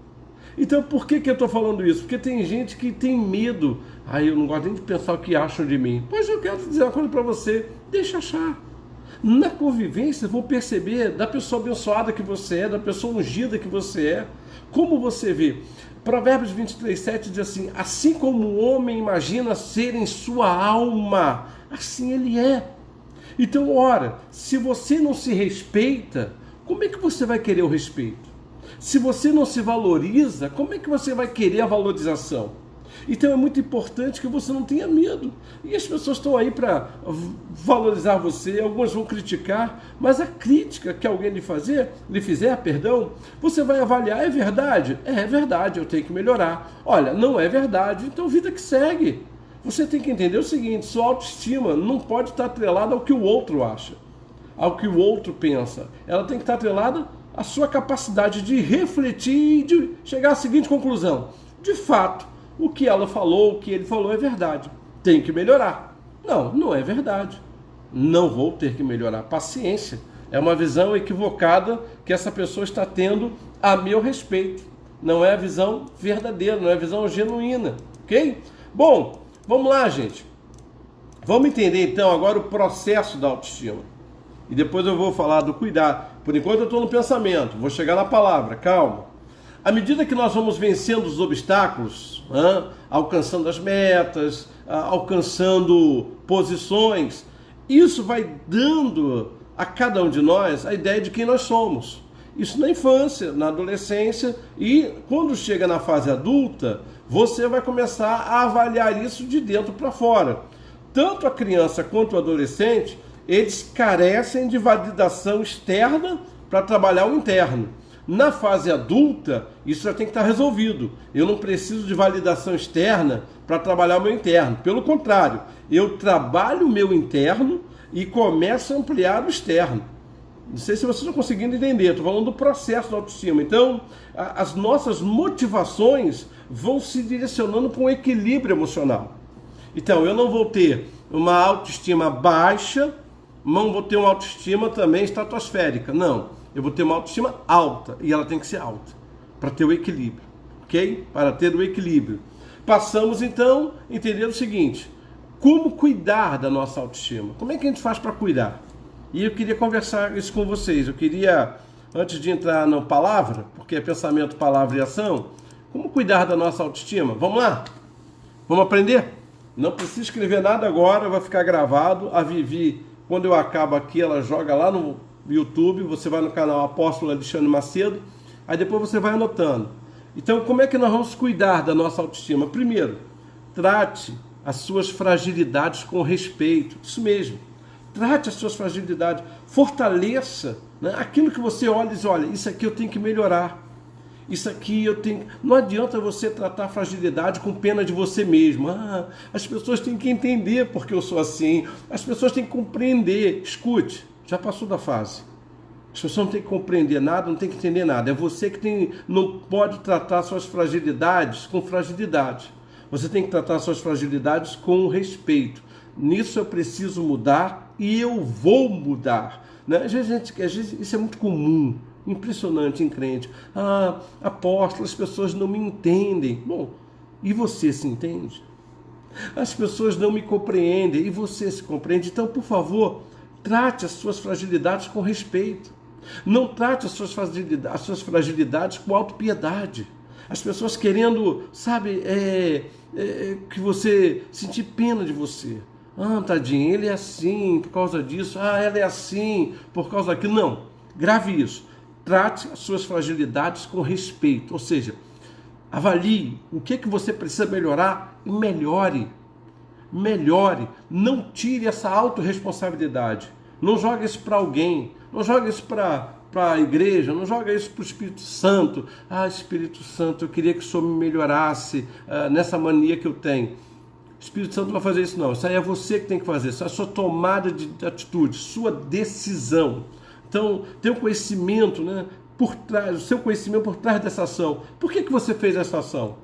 Então por que eu estou falando isso? Porque tem gente que tem medo. Eu não gosto nem de pensar o que acham de mim. Pois eu quero dizer uma coisa para você, deixa achar. Na convivência, vão perceber da pessoa abençoada que você é, da pessoa ungida que você é, como você vê. Provérbios 23:7 diz assim como o homem imagina ser em sua alma, assim ele é. Então, ora, se você não se respeita, como é que você vai querer o respeito? Se você não se valoriza, como é que você vai querer a valorização? Então é muito importante que você não tenha medo. E as pessoas estão aí para valorizar você, algumas vão criticar, mas a crítica que alguém lhe fizer, você vai avaliar, é verdade? É verdade, eu tenho que melhorar. Olha, não é verdade, então vida que segue. Você tem que entender o seguinte, sua autoestima não pode estar atrelada ao que o outro acha, ao que o outro pensa. Ela tem que estar atrelada à sua capacidade de refletir e de chegar à seguinte conclusão. De fato, o que ela falou, o que ele falou é verdade. Tem que melhorar. Não é verdade. Não vou ter que melhorar. Paciência. É uma visão equivocada que essa pessoa está tendo a meu respeito. Não é a visão verdadeira, não é a visão genuína. Ok? Bom, vamos lá, gente. Vamos entender então agora o processo da autoestima. E depois eu vou falar do cuidado. Por enquanto eu estou no pensamento, vou chegar na palavra, calma. À medida que nós vamos vencendo os obstáculos, alcançando as metas, alcançando posições, isso vai dando a cada um de nós a ideia de quem nós somos. Isso na infância, na adolescência, e quando chega na fase adulta, você vai começar a avaliar isso de dentro para fora. Tanto a criança quanto o adolescente, eles carecem de validação externa para trabalhar o interno. Na fase adulta, isso já tem que estar resolvido. Eu não preciso de validação externa para trabalhar o meu interno. Pelo contrário, eu trabalho o meu interno e começo a ampliar o externo. Não sei se vocês estão conseguindo entender, estou falando do processo da autoestima. Então, as nossas motivações vão se direcionando para um equilíbrio emocional. Então, eu não vou ter uma autoestima baixa, não vou ter uma autoestima também estratosférica. Não, eu vou ter uma autoestima alta, e ela tem que ser alta, para ter o equilíbrio, ok? Para ter o equilíbrio. Passamos, então, a entender o seguinte: como cuidar da nossa autoestima? Como é que a gente faz para cuidar? E eu queria conversar isso com vocês. Eu queria, antes de entrar na palavra, porque é pensamento, palavra e ação, como cuidar da nossa autoestima? Vamos lá? Vamos aprender? Não precisa escrever nada agora, vai ficar gravado. A Vivi, quando eu acabo aqui, ela joga lá no YouTube, você vai no canal Apóstolo Alexandre Macedo, aí depois você vai anotando. Então, como é que nós vamos cuidar da nossa autoestima? Primeiro, trate as suas fragilidades com respeito. Isso mesmo. Trate as suas fragilidades, fortaleça, né, aquilo que você olha e diz: olha, isso aqui eu tenho que melhorar, isso aqui eu tenho... Não adianta você tratar a fragilidade com pena de você mesmo. As pessoas têm que entender porque eu sou assim, as pessoas têm que compreender. Escute, já passou da fase. As pessoas não têm que compreender nada, não têm que entender nada. É você que não pode tratar suas fragilidades com fragilidade. Você tem que tratar suas fragilidades com respeito. Nisso eu preciso mudar e eu vou mudar. Né? Às vezes isso é muito comum, impressionante em crente. Apóstolo, as pessoas não me entendem. Bom, e você se entende? As pessoas não me compreendem e você se compreende. Então, por favor, trate as suas fragilidades com respeito. Não trate as suas fragilidades com autopiedade. As pessoas querendo, sabe, que você sentir pena de você. Tadinho, ele é assim por causa disso. Ela é assim por causa daquilo. Não, grave isso. Trate as suas fragilidades com respeito. Ou seja, avalie o que você precisa melhorar e melhore. Melhore. Não tire essa autorresponsabilidade. Não jogue isso para alguém. Não jogue isso para a igreja. Não jogue isso para o Espírito Santo. Espírito Santo, eu queria que o Senhor me melhorasse nessa mania que eu tenho. O Espírito Santo não vai fazer isso não. Isso aí é você que tem que fazer. Isso é a sua tomada de atitude, sua decisão. Então, tem um conhecimento, né, por trás, o seu conhecimento por trás dessa ação. Por que você fez essa ação?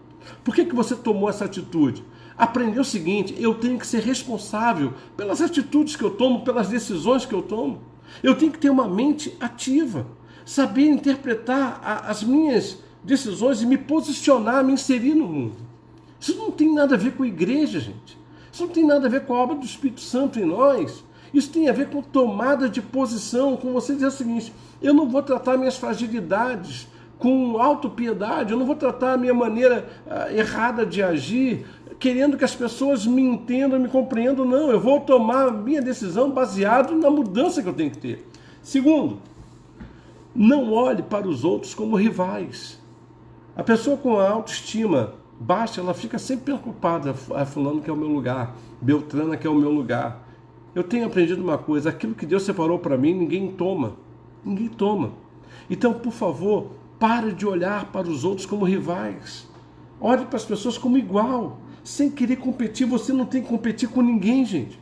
Por que você tomou essa atitude? Aprender o seguinte: eu tenho que ser responsável pelas atitudes que eu tomo, pelas decisões que eu tomo. Eu tenho que ter uma mente ativa, saber interpretar as minhas decisões e me posicionar, me inserir no mundo. Isso não tem nada a ver com a igreja, gente. Isso não tem nada a ver com a obra do Espírito Santo em nós. Isso tem a ver com tomada de posição, com você dizer o seguinte: eu não vou tratar minhas fragilidades com autopiedade, eu não vou tratar a minha maneira errada de agir, querendo que as pessoas me entendam, me compreendam. Não, eu vou tomar a minha decisão baseado na mudança que eu tenho que ter. Segundo, não olhe para os outros como rivais. A pessoa com a autoestima baixa, ela fica sempre preocupada: fulano quer o meu lugar, Beltrana quer o meu lugar. Eu tenho aprendido uma coisa: aquilo que Deus separou para mim, ninguém toma. Ninguém toma. Então, por favor, pare de olhar para os outros como rivais. Olhe para as pessoas como igual, sem querer competir. Você não tem que competir com ninguém, gente.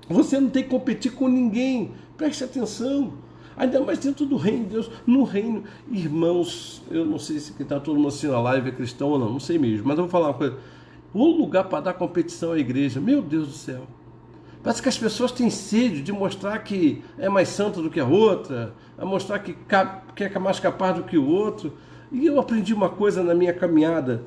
Você não tem que competir com ninguém. Preste atenção. Ainda mais dentro do reino de Deus. No reino, irmãos, eu não sei se está todo mundo assistindo a live é cristão ou não sei mesmo, mas eu vou falar uma coisa. O lugar para dar competição à igreja, meu Deus do céu. Parece que as pessoas têm sede de mostrar que é mais santa do que a outra, a mostrar que é mais capaz do que o outro. E eu aprendi uma coisa na minha caminhada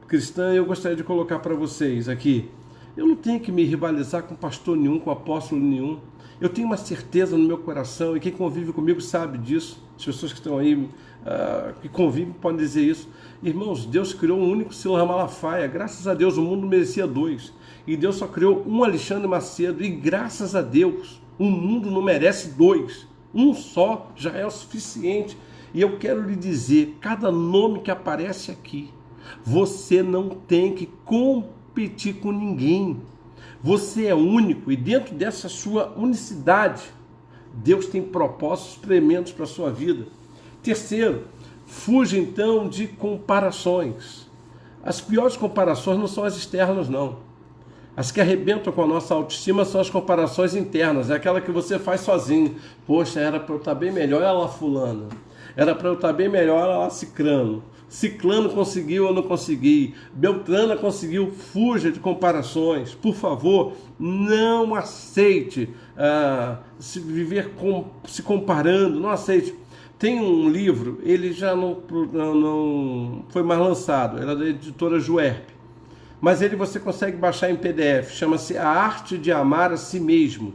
cristã e eu gostaria de colocar para vocês aqui. Eu não tenho que me rivalizar com pastor nenhum, com apóstolo nenhum. Eu tenho uma certeza no meu coração, e quem convive comigo sabe disso. As pessoas que estão aí, que convivem, podem dizer isso. Irmãos, Deus criou um único Silas Malafaia. Graças a Deus, o mundo merecia dois. E Deus só criou um Alexandre Macedo. E graças a Deus, o mundo não merece dois. Um só já é o suficiente. E eu quero lhe dizer, cada nome que aparece aqui, você não tem que competir com ninguém. Você é único, e dentro dessa sua unicidade, Deus tem propósitos tremendos para a sua vida. Terceiro, fuja então de comparações. As piores comparações não são as externas, não. As que arrebentam com a nossa autoestima são as comparações internas, é aquela que você faz sozinho. Poxa, era para eu estar bem melhor, olha lá fulana. Era para eu estar bem melhor, olha lá cicrano. Ciclano conseguiu, eu não consegui. Beltrana conseguiu. Fuja de comparações. Por favor, não aceite se comparando. Não aceite. Tem um livro, ele já não foi mais lançado. Era da editora Juerp. Mas ele você consegue baixar em PDF. Chama-se A Arte de Amar a Si Mesmo.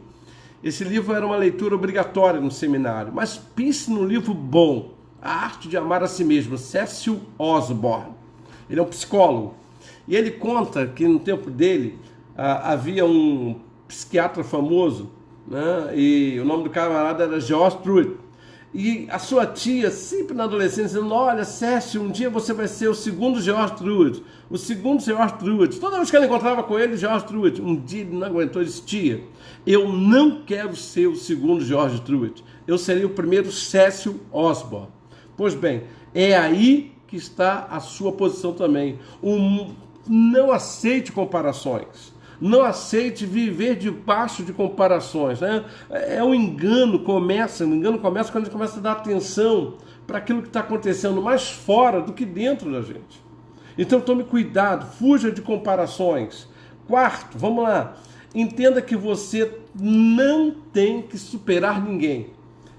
Esse livro era uma leitura obrigatória no seminário. Mas pense no livro bom. A Arte de Amar a Si Mesmo, Cecil Osborne. Ele é um psicólogo. E ele conta que no tempo dele havia um psiquiatra famoso, né? E o nome do camarada era George Truett. E a sua tia, sempre na adolescência, dizendo: olha, Cecil, um dia você vai ser o segundo George Truett. O segundo George Truett. Toda vez que ela encontrava com ele, George Truett. Um dia ele não aguentou e disse: tia, eu não quero ser o segundo George Truett. Eu serei o primeiro Cecil Osborne. Pois bem, é aí que está a sua posição também. Não aceite comparações. Não aceite viver debaixo de comparações. Né? O engano começa quando a gente começa a dar atenção para aquilo que está acontecendo mais fora do que dentro da gente. Então tome cuidado, fuja de comparações. Quarto, vamos lá. Entenda que você não tem que superar ninguém.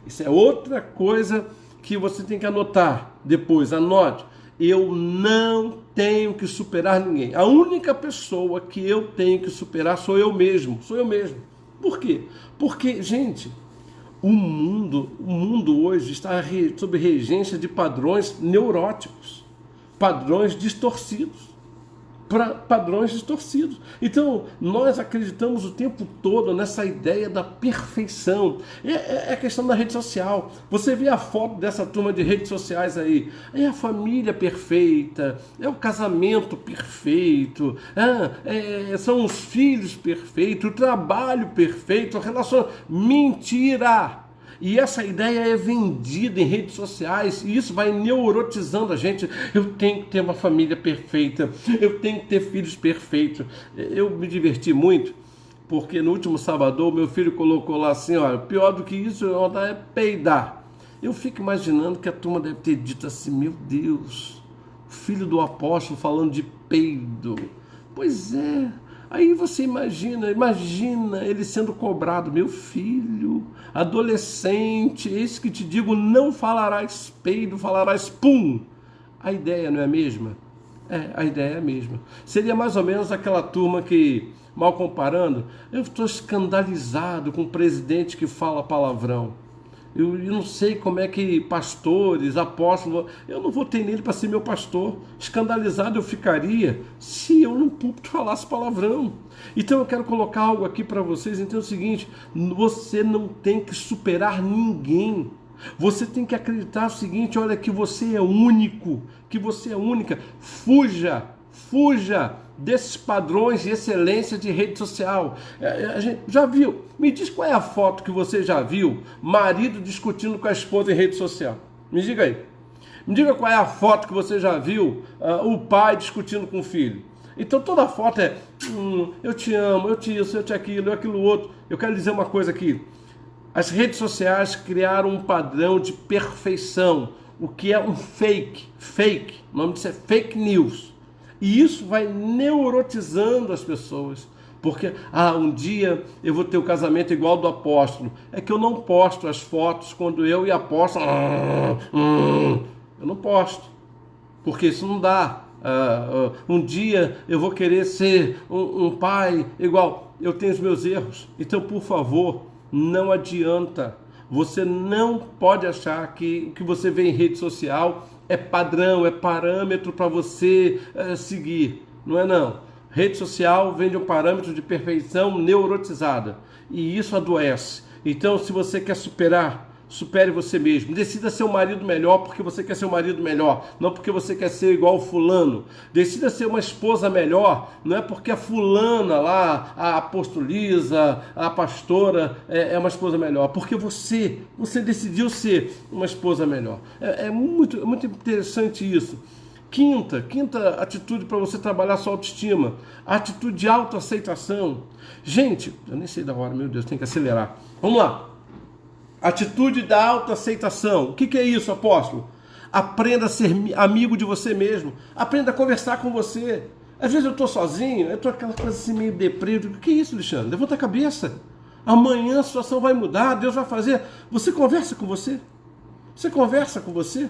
Isso é outra coisa que você tem que anotar depois, anote. Eu não tenho que superar ninguém. A única pessoa que eu tenho que superar sou eu mesmo. Por quê? Porque, gente, o mundo hoje está sob regência de padrões neuróticos, padrões distorcidos. Então, nós acreditamos o tempo todo nessa ideia da perfeição. É a questão da rede social. Você vê a foto dessa turma de redes sociais aí. É a família perfeita, é o casamento perfeito, são os filhos perfeitos, o trabalho perfeito, a relação... Mentira! E essa ideia é vendida em redes sociais e isso vai neurotizando a gente. Eu tenho que ter uma família perfeita, eu tenho que ter filhos perfeitos. Eu me diverti muito, porque no último sábado meu filho colocou lá assim, olha, pior do que isso é peidar. Eu fico imaginando que a turma deve ter dito assim, meu Deus, filho do apóstolo falando de peido. Pois é. Aí você imagina ele sendo cobrado, meu filho, adolescente, eis que te digo, não falarás peido, falarás pum. A ideia não é a mesma? A ideia é a mesma. Seria mais ou menos aquela turma que, mal comparando, eu estou escandalizado com um presidente que fala palavrão. Eu não sei como é que pastores, apóstolos, eu não votei nele para ser meu pastor. Escandalizado eu ficaria se eu no púlpito falasse palavrão. Então eu quero colocar algo aqui para vocês. Então é o seguinte, você não tem que superar ninguém. Você tem que acreditar o seguinte, olha, que você é único, que você é única. Fuja desses padrões de excelência de rede social. A gente já viu. Me diz qual é a foto que você já viu, marido discutindo com a esposa em rede social. Me diga aí. Me diga qual é a foto que você já viu, o pai discutindo com o filho. Então toda foto é eu te amo, eu te isso, eu te aquilo, eu aquilo outro. Eu quero dizer uma coisa aqui. As redes sociais criaram um padrão de perfeição, o que é um fake. O nome disso é fake news. E isso vai neurotizando as pessoas. Porque, um dia eu vou ter o casamento igual ao do apóstolo. É que eu não posto as fotos quando eu e apóstolo... Eu não posto. Porque isso não dá. Um dia eu vou querer ser um pai igual. Eu tenho os meus erros. Então, por favor, não adianta. Você não pode achar que o que você vê em rede social é padrão, é parâmetro para você seguir. Não é não. Rede social vem de um parâmetro de perfeição neurotizada. E isso adoece. Então, se você quer superar, supere você mesmo. Decida ser um marido melhor porque você quer ser um marido melhor, não porque você quer ser igual o fulano. Decida ser uma esposa melhor, não é porque a fulana lá, a apostoliza, a pastora é uma esposa melhor, porque você decidiu ser uma esposa melhor. É muito interessante isso. Quinta atitude para você trabalhar sua autoestima, a atitude de autoaceitação. Gente, eu nem sei da hora, meu Deus, tem que acelerar. Vamos lá. Atitude da autoaceitação. O que é isso, apóstolo? Aprenda a ser amigo de você mesmo. Aprenda a conversar com você. Às vezes eu estou sozinho, eu estou aquela coisa assim meio deprê. O que é isso, Alexandre? Levanta a cabeça. Amanhã a situação vai mudar, Deus vai fazer. Você conversa com você? Você conversa com você?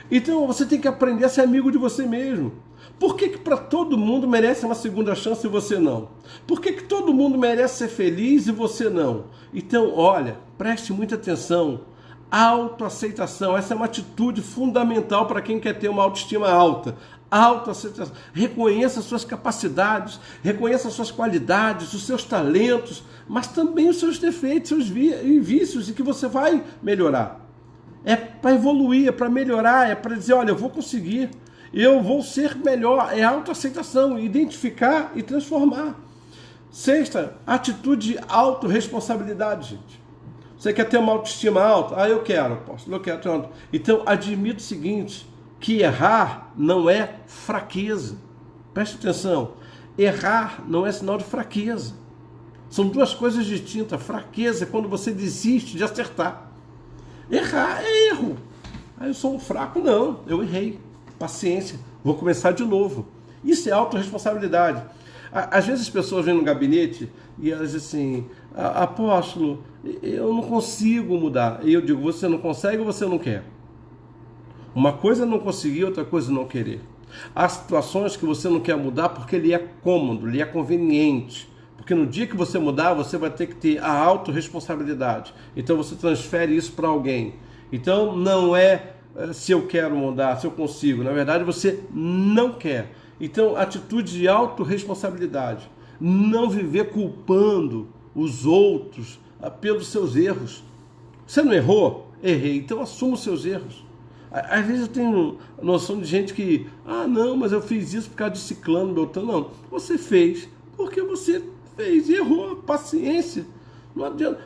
Então você tem que aprender a ser amigo de você mesmo. Por que para todo mundo merece uma segunda chance e você não? Por que todo mundo merece ser feliz e você não? Então, olha, preste muita atenção. Autoaceitação, essa é uma atitude fundamental para quem quer ter uma autoestima alta. Autoaceitação. Reconheça as suas capacidades, reconheça as suas qualidades, os seus talentos, mas também os seus defeitos, seus vícios, e que você vai melhorar. É para evoluir, é para melhorar, é para dizer, olha, eu vou conseguir, eu vou ser melhor. É autoaceitação, identificar e transformar. Sexta, atitude de autorresponsabilidade, gente. Você quer ter uma autoestima alta? Eu quero, apóstolo, eu quero. Então, admita o seguinte, que errar não é fraqueza. Preste atenção, errar não é sinal de fraqueza. São duas coisas distintas. Fraqueza é quando você desiste de acertar. Errar é erro. Eu sou um fraco? Não, eu errei. Paciência, vou começar de novo. Isso é autorresponsabilidade. Às vezes as pessoas vêm no gabinete e elas dizem assim, apóstolo, eu não consigo mudar. E eu digo, você não consegue ou você não quer? Uma coisa é não conseguir, outra coisa é não querer. Há situações que você não quer mudar porque lhe é cômodo, lhe é conveniente. Porque no dia que você mudar, você vai ter que ter a autorresponsabilidade. Então você transfere isso para alguém. Então não é se eu quero mudar, se eu consigo. Na verdade, você não quer. Então, atitude de autorresponsabilidade. Não viver culpando os outros pelos seus erros. Você não errou? Errei. Então assuma os seus erros. Às vezes eu tenho noção de gente que, não, mas eu fiz isso por causa de ciclano, beltrano. Não, você fez porque você fez e errou. Paciência. Não adianta.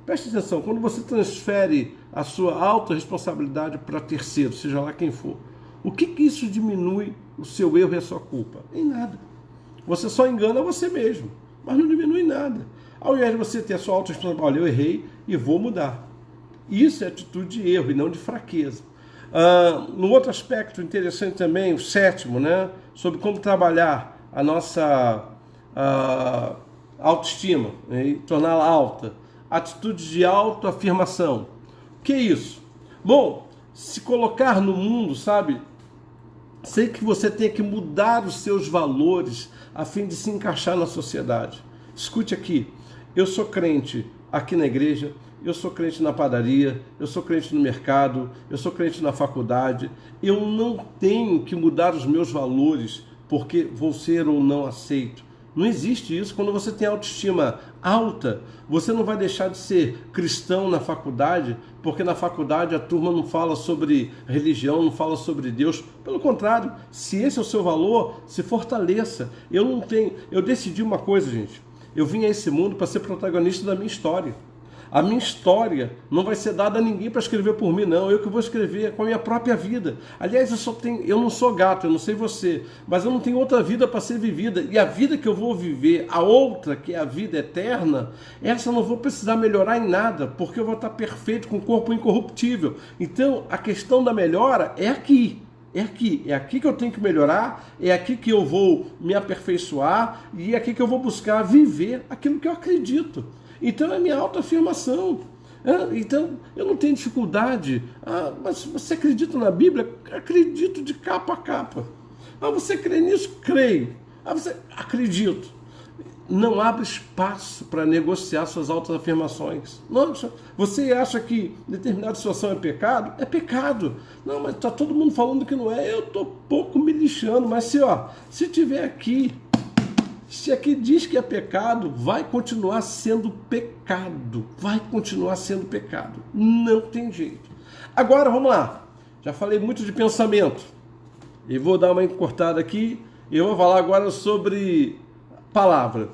Preste atenção, quando você transfere a sua autorresponsabilidade para terceiro, seja lá quem for, o que isso diminui o seu erro e a sua culpa? Em nada. Você só engana você mesmo, mas não diminui nada. Ao invés de você ter a sua autorresponsabilidade, olha, eu errei e vou mudar. Isso é atitude de erro e não de fraqueza. No outro aspecto interessante também, o sétimo, né, sobre como trabalhar a nossa autoestima, né, e torná-la alta. Atitude de autoafirmação. O que é isso? Bom, se colocar no mundo, sabe? Sei que você tem que mudar os seus valores a fim de se encaixar na sociedade. Escute aqui, eu sou crente aqui na igreja, eu sou crente na padaria, eu sou crente no mercado, eu sou crente na faculdade. Eu não tenho que mudar os meus valores porque vou ser ou não aceito. Não existe isso. Quando você tem autoestima alta, você não vai deixar de ser cristão na faculdade, porque na faculdade a turma não fala sobre religião, não fala sobre Deus. Pelo contrário, se esse é o seu valor, se fortaleça. Eu decidi uma coisa, gente. Eu vim a esse mundo para ser protagonista da minha história. A minha história não vai ser dada a ninguém para escrever por mim, não. Eu que vou escrever com a minha própria vida. Aliás, eu não sou gato, eu não sei você, mas eu não tenho outra vida para ser vivida. E a vida que eu vou viver, a outra, que é a vida eterna, essa eu não vou precisar melhorar em nada, porque eu vou estar perfeito com o corpo incorruptível. Então, a questão da melhora é aqui. É aqui que eu tenho que melhorar, é aqui que eu vou me aperfeiçoar e é aqui que eu vou buscar viver aquilo que eu acredito. Então é minha autoafirmação. Então, eu não tenho dificuldade. Mas você acredita na Bíblia? Acredito de capa a capa. Você crê nisso? Creio. Você acredito. Não abre espaço para negociar suas altas afirmações. Nossa, você acha que determinada situação é pecado? É pecado. Não, mas está todo mundo falando que não é. Eu estou pouco me lixando. Mas se tiver aqui, se aqui diz que é pecado, vai continuar sendo pecado. Vai continuar sendo pecado. Não tem jeito. Agora, vamos lá. Já falei muito de pensamento. E vou dar uma encurtada aqui. E eu vou falar agora sobre palavra.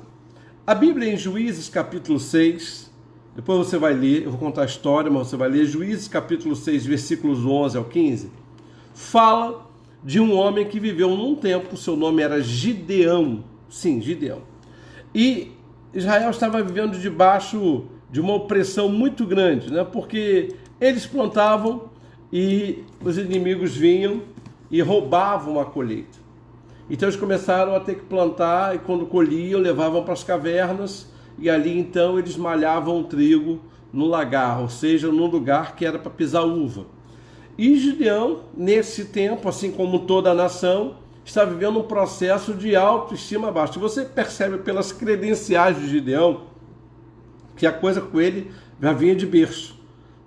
A Bíblia em Juízes capítulo 6, depois você vai ler, eu vou contar a história, mas você vai ler Juízes capítulo 6, versículos 11 ao 15, fala de um homem que viveu num tempo, seu nome era Gideão, sim, Gideão, e Israel estava vivendo debaixo de uma opressão muito grande, né? Porque eles plantavam e os inimigos vinham e roubavam a colheita. Então eles começaram a ter que plantar e quando colhiam levavam para as cavernas e ali então eles malhavam o trigo no lagar, ou seja, num lugar que era para pisar uva. E Gideão, nesse tempo, assim como toda a nação, está vivendo um processo de autoestima baixa. Você percebe pelas credenciais de Gideão que a coisa com ele já vinha de berço.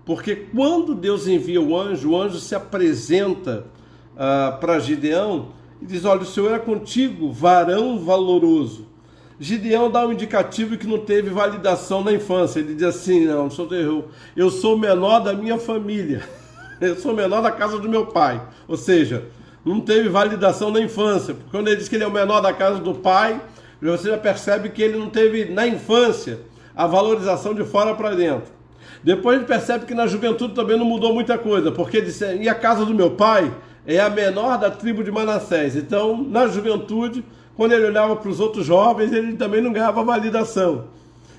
Porque quando Deus envia o anjo se apresenta para Gideão e diz, olha, o Senhor é contigo, varão valoroso. Gideão dá um indicativo que não teve validação na infância. Ele diz assim, não, eu sou o menor da minha família. Eu sou o menor da casa do meu pai. Ou seja, não teve validação na infância. Porque quando ele diz que ele é o menor da casa do pai, você já percebe que ele não teve na infância a valorização de fora para dentro. Depois ele percebe que na juventude também não mudou muita coisa. Porque ele disse, e a casa do meu pai é a menor da tribo de Manassés. Então, na juventude, quando ele olhava para os outros jovens, ele também não ganhava validação.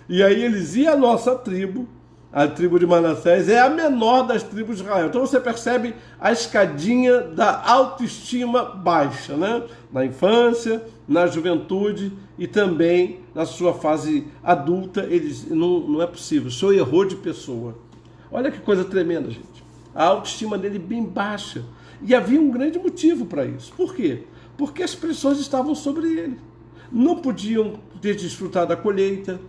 E aí eles iam, a nossa tribo, a tribo de Manassés, é a menor das tribos de Israel. Então você percebe a escadinha da autoestima baixa, né? Na infância, na juventude e também na sua fase adulta, eles não é possível. O senhor errou de pessoa. Olha que coisa tremenda, gente. A autoestima dele bem baixa. E havia um grande motivo para isso. Por quê? Porque as pressões estavam sobre ele. Não podiam ter desfrutado da colheita,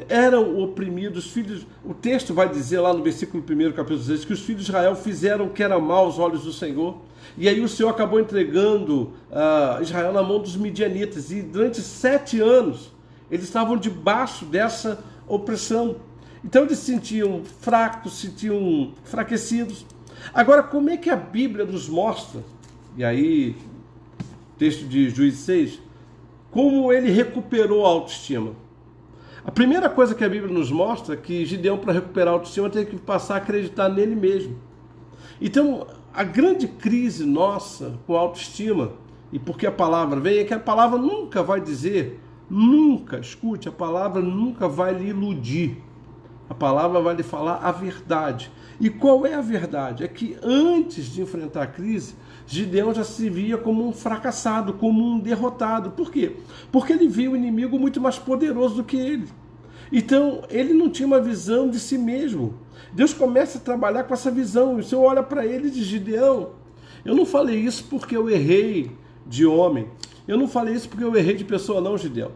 eram oprimidos. Filhos, o texto vai dizer lá no versículo 1, capítulo 6, que os filhos de Israel fizeram o que era mal aos olhos do Senhor. E aí o Senhor acabou entregando Israel na mão dos midianitas. E durante 7 anos eles estavam debaixo dessa opressão. Então eles se sentiam fracos, se sentiam enfraquecidos. Agora, como é que a Bíblia nos mostra, e aí, texto de Juízes 6, como ele recuperou a autoestima? A primeira coisa que a Bíblia nos mostra é que Gideão, para recuperar a autoestima, teve que passar a acreditar nele mesmo. Então, a grande crise nossa com a autoestima, e porque a palavra vem, é que a palavra nunca vai dizer, nunca, escute, a palavra nunca vai lhe iludir. A palavra vai lhe falar a verdade. E qual é a verdade? É que antes de enfrentar a crise, Gideão já se via como um fracassado, como um derrotado. Por quê? Porque ele via o inimigo muito mais poderoso do que ele. Então, ele não tinha uma visão de si mesmo. Deus começa a trabalhar com essa visão. E o Senhor olha para ele e diz, Gideão, eu não falei isso porque eu errei de homem. Eu não falei isso porque eu errei de pessoa, não, Gideão.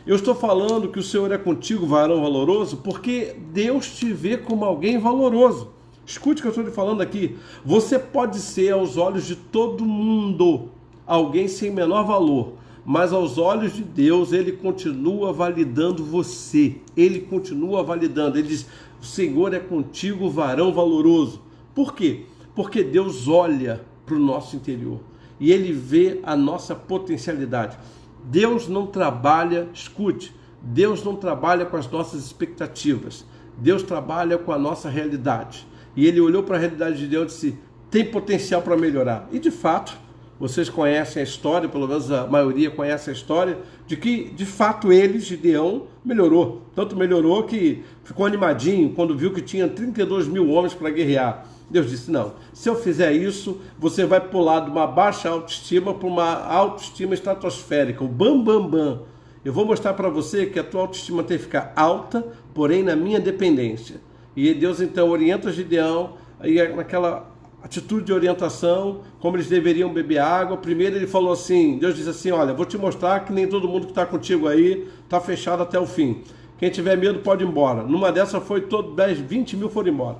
Eu estou falando que o Senhor é contigo, varão valoroso, porque Deus te vê como alguém valoroso. Escute o que eu estou lhe falando aqui. Você pode ser, aos olhos de todo mundo, alguém sem menor valor, mas aos olhos de Deus, Ele continua validando você. Ele continua validando. Ele diz, o Senhor é contigo, varão valoroso. Por quê? Porque Deus olha para o nosso interior e Ele vê a nossa potencialidade. Deus não trabalha, escute, Deus não trabalha com as nossas expectativas. Deus trabalha com a nossa realidade. E ele olhou para a realidade de Deus e disse, tem potencial para melhorar. E de fato, vocês conhecem a história, pelo menos a maioria conhece a história, de que de fato ele, Gideão, melhorou. Tanto melhorou que ficou animadinho quando viu que tinha 32 mil homens para guerrear. Deus disse, não, se eu fizer isso, você vai pular de uma baixa autoestima para uma autoestima estratosférica, o bam, bam, bam. Eu vou mostrar para você que a tua autoestima tem que ficar alta, porém na minha dependência. E Deus então orienta Gideão, aí naquela atitude de orientação, como eles deveriam beber água. Primeiro ele falou assim, Deus disse assim, olha, vou te mostrar que nem todo mundo que está contigo aí está fechado até o fim. Quem tiver medo pode ir embora. Numa dessas foi todo 10, 20 mil foram embora.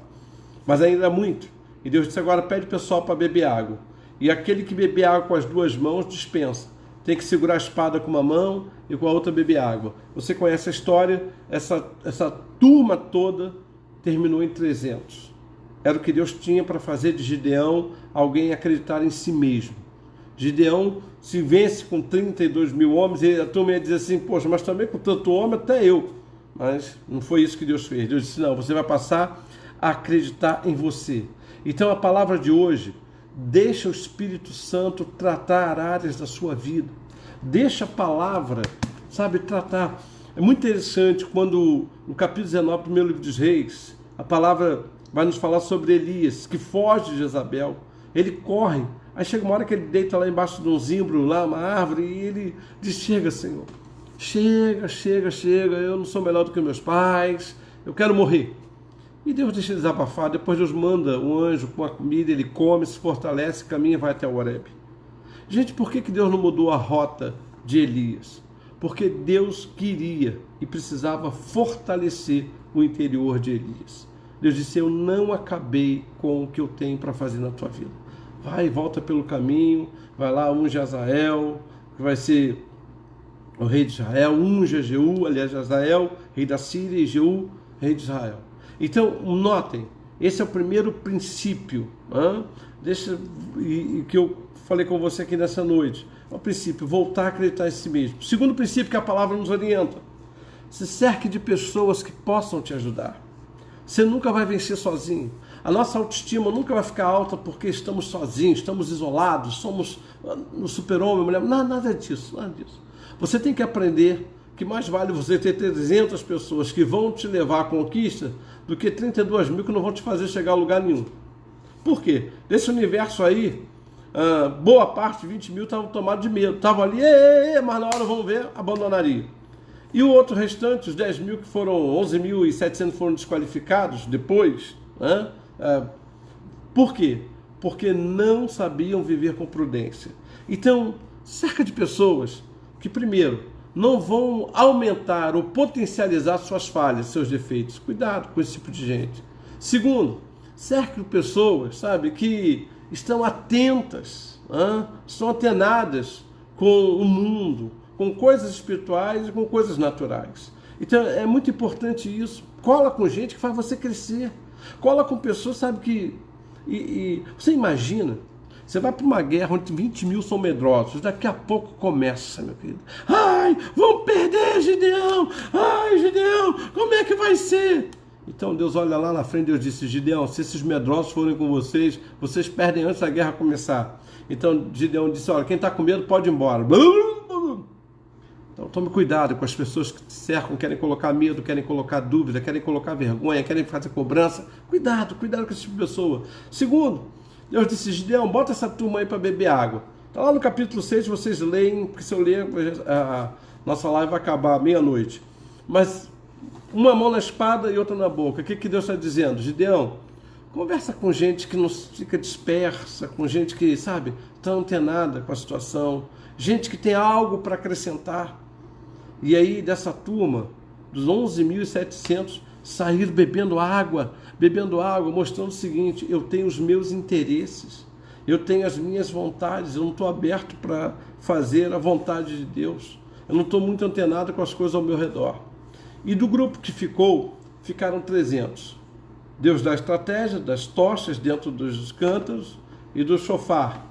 Mas ainda é muito. E Deus disse, agora pede o pessoal para beber água. E aquele que beber água com as duas mãos, dispensa. Tem que segurar a espada com uma mão e com a outra beber água. Você conhece a história, essa turma toda terminou em 300. Era o que Deus tinha para fazer de Gideão alguém acreditar em si mesmo. Gideão se vence com 32 mil homens e a turma ia dizer assim, poxa, mas também com tanto homem até eu. Mas não foi isso que Deus fez. Deus disse, não, você vai passar a acreditar em você. Então a palavra de hoje, deixa o Espírito Santo tratar áreas da sua vida. Deixa a palavra, sabe, tratar. É muito interessante quando no capítulo 19, primeiro livro dos Reis, a palavra vai nos falar sobre Elias, que foge de Jezabel. Ele corre. Aí chega uma hora que ele deita lá embaixo de um zimbro, lá uma árvore, e ele diz, chega, Senhor. Chega, eu não sou melhor do que meus pais, eu quero morrer. E Deus deixa ele desabafar, depois Deus manda um anjo com a comida, ele come, se fortalece, caminha e vai até o Horebe. Gente, por que Deus não mudou a rota de Elias? Porque Deus queria e precisava fortalecer o interior de Elias. Deus disse, eu não acabei com o que eu tenho para fazer na tua vida. Vai, volta pelo caminho, vai lá, unge Azael, que vai ser o rei de Israel, unge Jeú, aliás, Azael, rei da Síria, e Jeú, rei de Israel. Então, notem, esse é o primeiro princípio, que eu falei com você aqui nessa noite. É o princípio, voltar a acreditar em si mesmo. Segundo princípio que a palavra nos orienta, se cerque de pessoas que possam te ajudar. Você nunca vai vencer sozinho. A nossa autoestima nunca vai ficar alta porque estamos sozinhos, estamos isolados, somos no super-homem, mulher. Nada disso. Você tem que aprender que mais vale você ter 300 pessoas que vão te levar à conquista do que 32 mil que não vão te fazer chegar a lugar nenhum. Por quê? Desse universo aí, boa parte, 20 mil, estavam tomados de medo. Estavam ali, mas na hora, vamos ver, abandonaria. E o outro restante, os 10 mil que foram, 11.700 foram desqualificados depois. Por quê? Porque não sabiam viver com prudência. Então, cerca de pessoas que, primeiro, não vão aumentar ou potencializar suas falhas, seus defeitos. Cuidado com esse tipo de gente. Segundo, cerque de pessoas, sabe, que estão atentas, estão atenadas com o mundo, com coisas espirituais e com coisas naturais. Então é muito importante isso. Cola com gente que faz você crescer. Cola com pessoas, sabe, que... você imagina, você vai para uma guerra onde 20 mil são medrosos, daqui a pouco começa, meu querido. Ai, vamos perder, Gideão! Ai, Gideão, como é que vai ser? Então Deus olha lá na frente e Deus disse, Gideão, se esses medrosos forem com vocês, vocês perdem antes da guerra começar. Então Gideão disse, olha, quem está com medo pode ir embora. Então tome cuidado com as pessoas que te cercam, querem colocar medo, querem colocar dúvida, querem colocar vergonha, querem fazer cobrança. Cuidado com esse tipo de pessoa. Segundo, Deus disse, Gideão, bota essa turma aí para beber água. Está lá no capítulo 6, vocês leem, porque se eu ler, a nossa live vai acabar meia-noite. Mas uma mão na espada e outra na boca. O que Deus está dizendo? Gideão, conversa com gente que não fica dispersa, com gente que, sabe, está antenada com a situação, gente que tem algo para acrescentar. E aí, dessa turma, dos 11.700, sair bebendo água, mostrando o seguinte, eu tenho os meus interesses, eu tenho as minhas vontades, eu não estou aberto para fazer a vontade de Deus, eu não estou muito antenado com as coisas ao meu redor. E do grupo que ficaram 300. Deus dá a estratégia das tochas dentro dos cântaros e do chofar,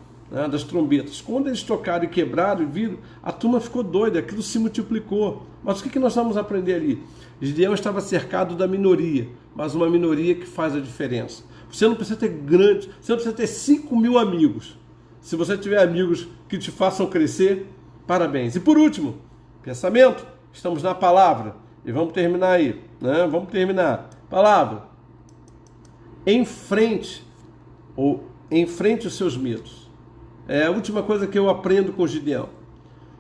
das trombetas. Quando eles tocaram e quebraram e viram, a turma ficou doida, aquilo se multiplicou. Mas o que nós vamos aprender ali? Gideão estava cercado da minoria, mas uma minoria que faz a diferença. Você não precisa ter você não precisa ter 5 mil amigos. Se você tiver amigos que te façam crescer, parabéns. E por último, pensamento, estamos na palavra. E vamos terminar aí, Vamos terminar. Palavra. Enfrente os seus medos. É a última coisa que eu aprendo com Gideão.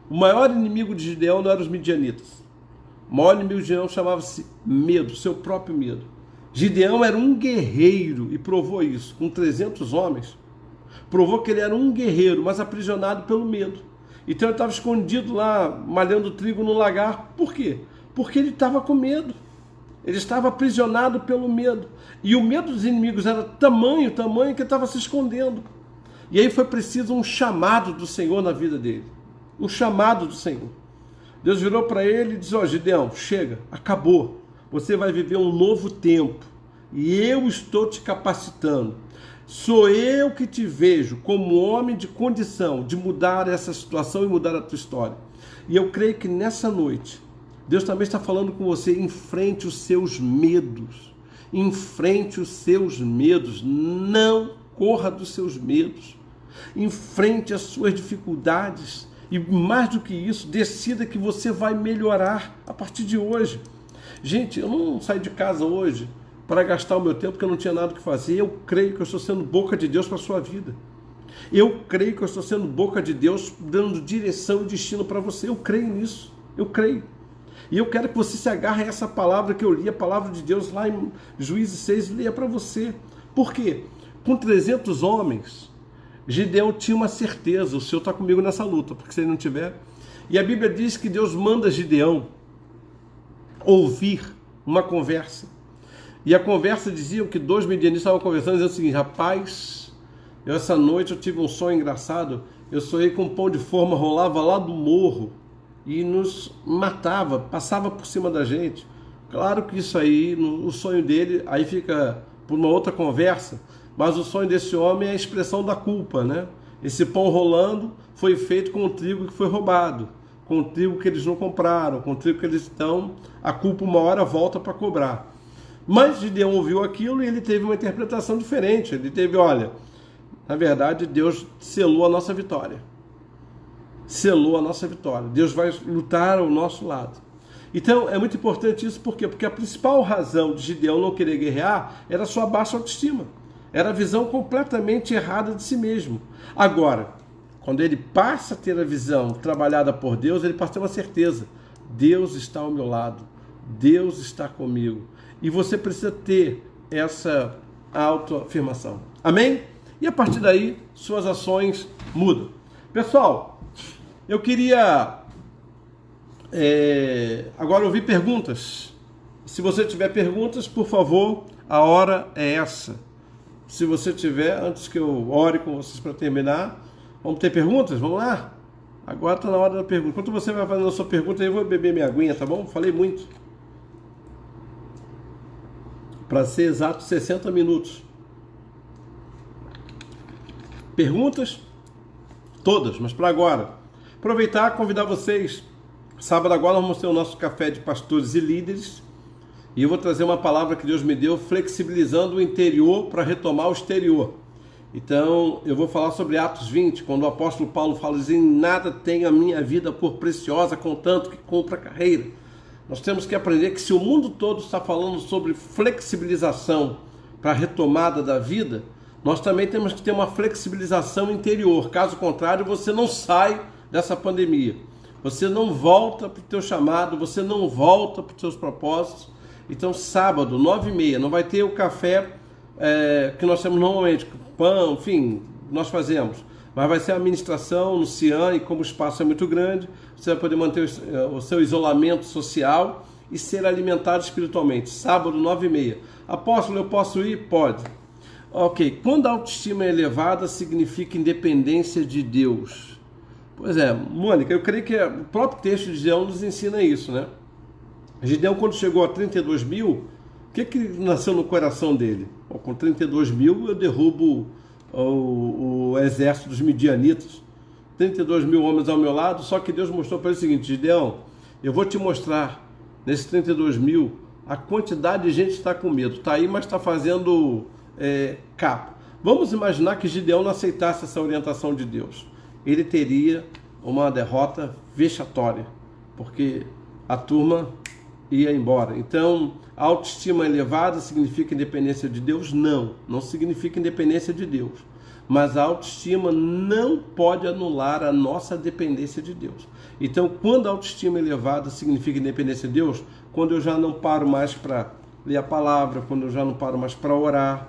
O maior inimigo de Gideão não eram os midianitas. O maior inimigo de Gideão chamava-se medo, seu próprio medo. Gideão era um guerreiro e provou isso. Com 300 homens, provou que ele era um guerreiro, mas aprisionado pelo medo. Então ele estava escondido lá, malhando trigo no lagar. Por quê? Porque ele estava com medo. Ele estava aprisionado pelo medo. E o medo dos inimigos era tamanho que ele estava se escondendo. E aí foi preciso um chamado do Senhor na vida dele. Um chamado do Senhor. Deus virou para ele e disse: ó, Gideão, chega, acabou. Você vai viver um novo tempo. E eu estou te capacitando. Sou eu que te vejo como homem de condição de mudar essa situação e mudar a tua história. E eu creio que nessa noite, Deus também está falando com você: enfrente os seus medos. Enfrente os seus medos. Não corra dos seus medos. Enfrente as suas dificuldades. E mais do que isso, decida que você vai melhorar a partir de hoje. Gente, eu não saí de casa hoje para gastar o meu tempo porque eu não tinha nada o que fazer. Eu creio que eu estou sendo boca de Deus para a sua vida. Eu creio que eu estou sendo boca de Deus dando direção e destino para você. Eu creio nisso. Eu creio. E eu quero que você se agarre a essa palavra que eu li, a palavra de Deus lá em Juízes 6, e leia para você. Por quê? Com 300 homens, Gideão tinha uma certeza: o Senhor está comigo nessa luta, porque se ele não tiver... E a Bíblia diz que Deus manda Gideão ouvir uma conversa. E a conversa dizia que 2 midianitas estavam conversando, dizendo o seguinte: rapaz, essa noite eu tive um sonho engraçado. Eu sonhei com um pão de forma, rolava lá do morro e nos matava, passava por cima da gente. Claro que isso aí, o sonho dele, aí fica por uma outra conversa, mas o sonho desse homem é a expressão da culpa, né? Esse pão rolando foi feito com o trigo que foi roubado, com o trigo que eles não compraram, com o trigo que eles estão... A culpa uma hora volta para cobrar. Mas Gideão ouviu aquilo e ele teve uma interpretação diferente. Ele teve: olha, na verdade Deus selou a nossa vitória. Selou a nossa vitória. Deus vai lutar ao nosso lado. Então é muito importante isso. Por quê? Porque a principal razão de Gideão não querer guerrear era a sua baixa autoestima. Era a visão completamente errada de si mesmo. Agora, quando ele passa a ter a visão trabalhada por Deus, ele passa a ter uma certeza: Deus está ao meu lado. Deus está comigo. E você precisa ter essa autoafirmação. Amém? E a partir daí, suas ações mudam. Pessoal, eu queria agora ouvir perguntas. Se você tiver perguntas, por favor, a hora é essa. Se você tiver, antes que eu ore com vocês para terminar, vamos ter perguntas? Vamos lá? Agora está na hora da pergunta. Enquanto você vai fazendo a sua pergunta, eu vou beber minha aguinha, tá bom? Falei muito. Para ser exato, 60 minutos. Perguntas? Todas, mas para agora. Aproveitar e convidar vocês. Sábado agora nós vamos ter o nosso café de pastores e líderes. E eu vou trazer uma palavra que Deus me deu, flexibilizando o interior para retomar o exterior. Então, eu vou falar sobre Atos 20, quando o apóstolo Paulo fala assim: nada tem a minha vida por preciosa, contanto que cumpra a carreira. Nós temos que aprender que se o mundo todo está falando sobre flexibilização para a retomada da vida, nós também temos que ter uma flexibilização interior. Caso contrário, você não sai dessa pandemia. Você não volta para o teu chamado, você não volta para os seus propósitos. Então, sábado, 9h30, não vai ter o café que nós temos normalmente, pão, enfim, nós fazemos. Mas vai ser a ministração no Cian, e como o espaço é muito grande, você vai poder manter o seu isolamento social e ser alimentado espiritualmente. Sábado, 9h30. Apóstolo, eu posso ir? Pode. Ok. Quando a autoestima é elevada, significa independência de Deus. Pois é, Mônica, eu creio que o próprio texto de Gideão nos ensina isso, né? Gideão, quando chegou a 32 mil, o que nasceu no coração dele? Com 32 mil eu derrubo o exército dos midianitas. 32 mil homens ao meu lado. Só que Deus mostrou para ele o seguinte: Gideão, eu vou te mostrar nesses 32 mil a quantidade de gente que está com medo. Está aí, mas está fazendo capa. Vamos imaginar que Gideão não aceitasse essa orientação de Deus. Ele teria uma derrota vexatória, porque a turma ia embora. Então, a autoestima elevada significa independência de Deus? Não, não significa independência de Deus. Mas a autoestima não pode anular a nossa dependência de Deus. Então, quando a autoestima elevada significa independência de Deus, quando eu já não paro mais para ler a palavra, quando eu já não paro mais para orar,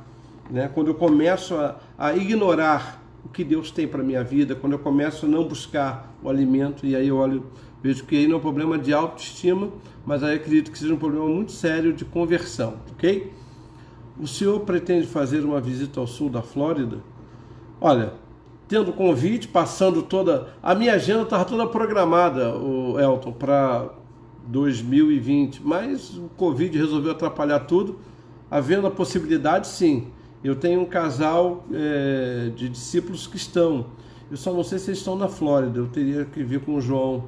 né? Quando eu começo a ignorar o que Deus tem para a minha vida, quando eu começo a não buscar o alimento, e aí eu olho, vejo que aí não é um problema de autoestima, mas aí acredito que seja um problema muito sério de conversão, ok? O senhor pretende fazer uma visita ao sul da Flórida? Olha, tendo convite, passando toda... A minha agenda estava toda programada, o Elton, para 2020, mas o Covid resolveu atrapalhar tudo. Havendo a possibilidade, sim. Eu tenho um casal de discípulos que estão. Eu só não sei se eles estão na Flórida. Eu teria que ver com o João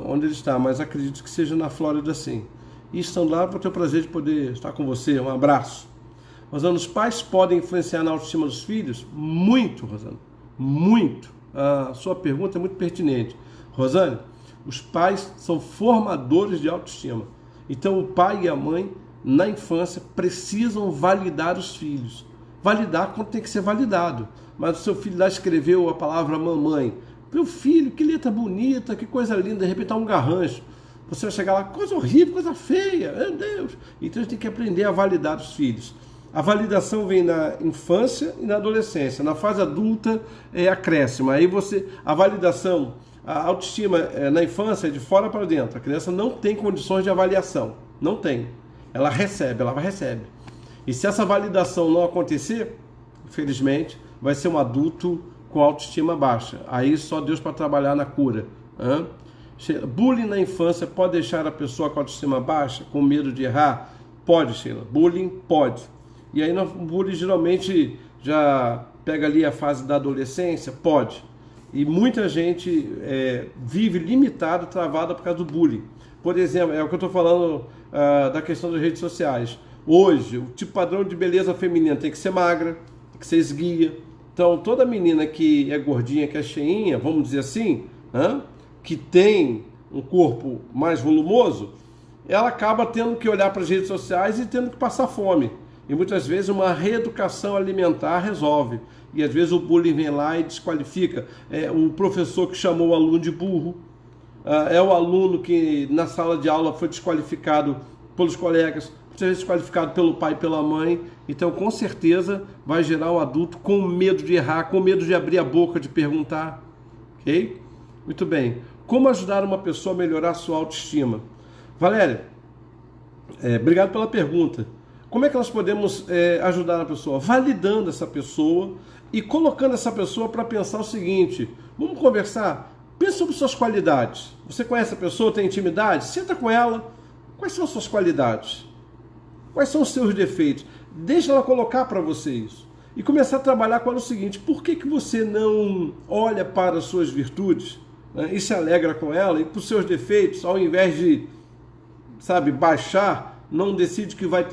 onde ele está, mas acredito que seja na Flórida, sim. E estando lá, vou ter o prazer de poder estar com você. Um abraço. Rosana, os pais podem influenciar na autoestima dos filhos? Muito, Rosana. Muito. A sua pergunta é muito pertinente. Rosane, os pais são formadores de autoestima. Então, o pai e a mãe, na infância, precisam validar os filhos. Validar quando tem que ser validado. Mas o seu filho lá escreveu a palavra mamãe. Meu filho, que letra bonita, que coisa linda, de repente tá um garrancho. Você vai chegar lá, coisa horrível, coisa feia, meu Deus. Então, a gente tem que aprender a validar os filhos. A validação vem na infância e na adolescência. Na fase adulta é acréscimo. Aí a validação, a autoestima na infância é de fora para dentro. A criança não tem condições de avaliação. Não tem. Ela recebe. E se essa validação não acontecer, infelizmente, vai ser um adulto com autoestima baixa. Aí só Deus para trabalhar na cura. Bullying na infância pode deixar a pessoa com autoestima baixa, com medo de errar? Pode, Sheila. Bullying pode. E aí o bullying geralmente já pega ali a fase da adolescência? Pode. E muita gente vive limitada, travada por causa do bullying. Por exemplo, é o que eu estou falando da questão das redes sociais. Hoje, o tipo padrão de beleza feminina tem que ser magra, tem que ser esguia. Então, toda menina que é gordinha, que é cheinha, vamos dizer assim, que tem um corpo mais volumoso, ela acaba tendo que olhar para as redes sociais e tendo que passar fome. E muitas vezes uma reeducação alimentar resolve. E às vezes o bullying vem lá e desqualifica. É o professor que chamou o aluno de burro. É o aluno que na sala de aula foi desqualificado pelos colegas, muitas vezes desqualificado pelo pai e pela mãe. Então, com certeza, vai gerar um adulto com medo de errar, com medo de abrir a boca, de perguntar. Ok? Muito bem. Como ajudar uma pessoa a melhorar a sua autoestima? Valéria, obrigado pela pergunta. Como é que nós podemos ajudar a pessoa? Validando essa pessoa e colocando essa pessoa para pensar o seguinte: vamos conversar? Pensa sobre suas qualidades. Você conhece a pessoa, tem intimidade? Senta com ela. Quais são as suas qualidades? Quais são os seus defeitos? Deixa ela colocar para você isso. E começar a trabalhar com ela o seguinte: por que você não olha para as suas virtudes, né, e se alegra com ela, e para os seus defeitos, ao invés de, baixar, não decide que vai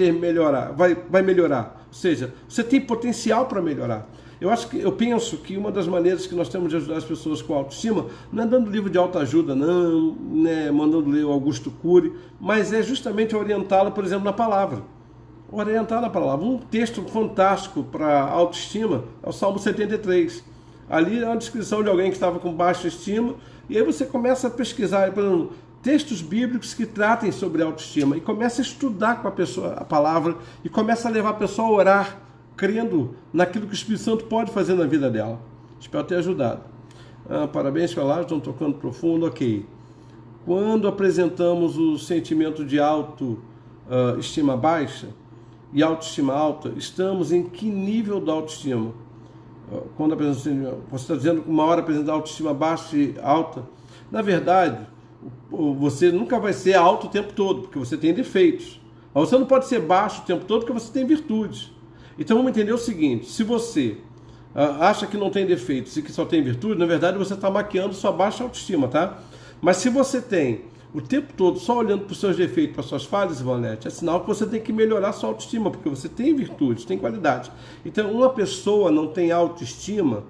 melhorar. Ou seja, você tem potencial para melhorar. Eu penso que uma das maneiras que nós temos de ajudar as pessoas com autoestima não é dando livro de autoajuda, não, né, mandando ler o Augusto Cury, mas é justamente orientá-la, por exemplo, na palavra. Orientar na palavra. Um texto fantástico para autoestima é o Salmo 73. Ali é uma descrição de alguém que estava com baixa estima, e aí você começa a pesquisar, por exemplo, textos bíblicos que tratem sobre autoestima e começa a estudar com a pessoa a palavra e começa a levar a pessoa a orar, crendo naquilo que o Espírito Santo pode fazer na vida dela. Espero ter ajudado. Parabéns pela live, estão tocando profundo, ok. Quando apresentamos o sentimento de autoestima baixa e autoestima alta, estamos em que nível da autoestima? Quando apresentamos, você está dizendo que uma hora apresentar autoestima baixa e alta? Na verdade, você nunca vai ser alto o tempo todo, porque você tem defeitos. Mas você não pode ser baixo o tempo todo, porque você tem virtudes. Então vamos entender o seguinte: se você acha que não tem defeitos e que só tem virtude, na verdade você está maquiando sua baixa autoestima, tá? Mas se você tem o tempo todo só olhando para os seus defeitos, para as suas falhas, Ivonete, é sinal que você tem que melhorar sua autoestima, porque você tem virtudes, tem qualidades. Então uma pessoa não tem autoestima,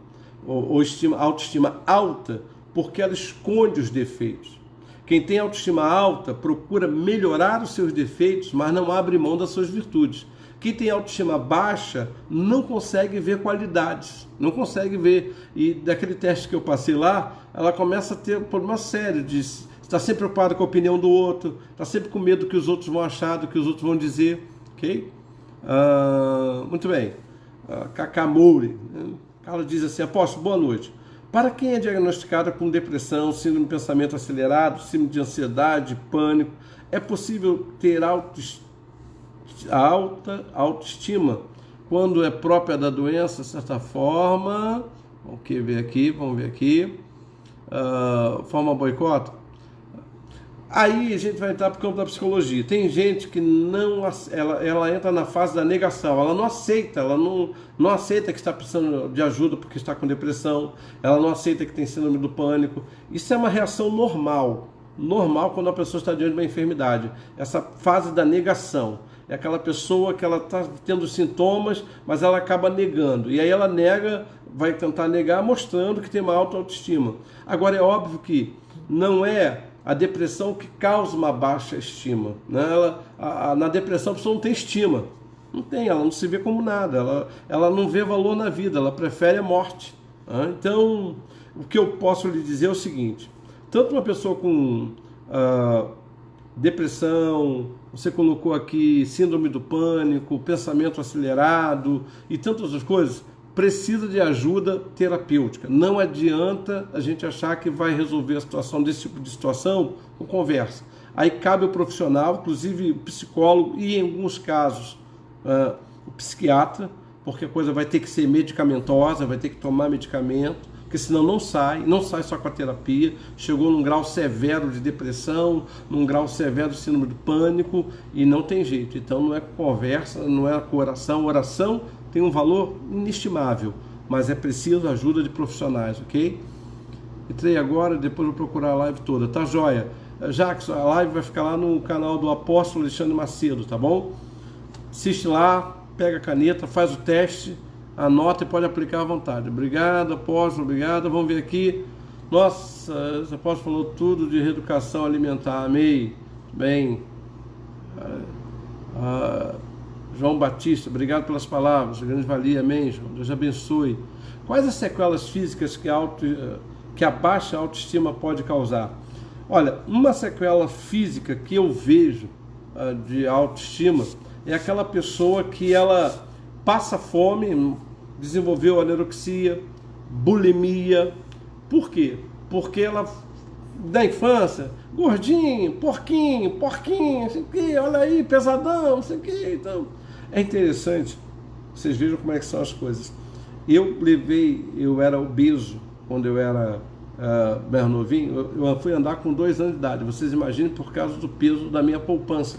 ou autoestima alta, porque ela esconde os defeitos. Quem tem autoestima alta procura melhorar os seus defeitos, mas não abre mão das suas virtudes. Quem tem autoestima baixa não consegue ver qualidades, não consegue ver. E daquele teste que eu passei lá, ela começa a ter problema sério de estar sempre preocupada com a opinião do outro, está sempre com medo do que os outros vão achar, do que os outros vão dizer, ok? Muito bem. Cacá Moure, ela diz assim: apóstolo, boa noite. Para quem é diagnosticado com depressão, síndrome de pensamento acelerado, síndrome de ansiedade, pânico, é possível ter alta autoestima quando é própria da doença, de certa forma? Vamos ver aqui. Forma boicota? Aí a gente vai entrar para o campo da psicologia. Tem gente que não, ela entra na fase da negação, ela não aceita, não aceita que está precisando de ajuda porque está com depressão, ela não aceita que tem síndrome do pânico. Isso é uma reação normal quando a pessoa está diante de uma enfermidade. Essa fase da negação é aquela pessoa que ela está tendo sintomas, mas ela acaba negando, e aí ela nega, vai tentar negar mostrando que tem uma alta autoestima. Agora é óbvio que não é a depressão que causa uma baixa estima, né? Na depressão a pessoa não tem estima, ela não se vê como nada, ela não vê valor na vida, ela prefere a morte, né? Então, o que eu posso lhe dizer é o seguinte: tanto uma pessoa com depressão, você colocou aqui síndrome do pânico, pensamento acelerado e tantas outras coisas, precisa de ajuda terapêutica. Não adianta a gente achar que vai resolver a situação desse tipo de situação com conversa. Aí cabe o profissional, inclusive o psicólogo e, em alguns casos, o psiquiatra, porque a coisa vai ter que ser medicamentosa, vai ter que tomar medicamento, porque senão não sai só com a terapia. Chegou num grau severo de depressão, num grau severo de síndrome do pânico, e não tem jeito. Então não é com conversa, não é com oração. Oração tem um valor inestimável, mas é preciso ajuda de profissionais, ok? Entrei agora, depois vou procurar a live toda, tá joia? Jackson, a live vai ficar lá no canal do apóstolo Alexandre Macedo, tá bom? Assiste lá, pega a caneta, faz o teste, anota e pode aplicar à vontade. Obrigado, apóstolo, obrigado. Vamos ver aqui. Nossa, o apóstolo falou tudo de reeducação alimentar, amei. Bem, João Batista, obrigado pelas palavras, grande valia, amém, João, Deus abençoe. Quais as sequelas físicas que a baixa autoestima pode causar? Olha, uma sequela física que eu vejo de autoestima é aquela pessoa que ela passa fome, desenvolveu anorexia, bulimia. Por quê? Porque ela, da infância, gordinho, porquinho, não sei o quê, olha aí, pesadão, não sei o quê. Então, é interessante, vocês vejam como é que são as coisas. Eu era obeso quando eu era mais novinho, eu fui andar com 2 anos de idade, vocês imaginem, por causa do peso da minha poupança.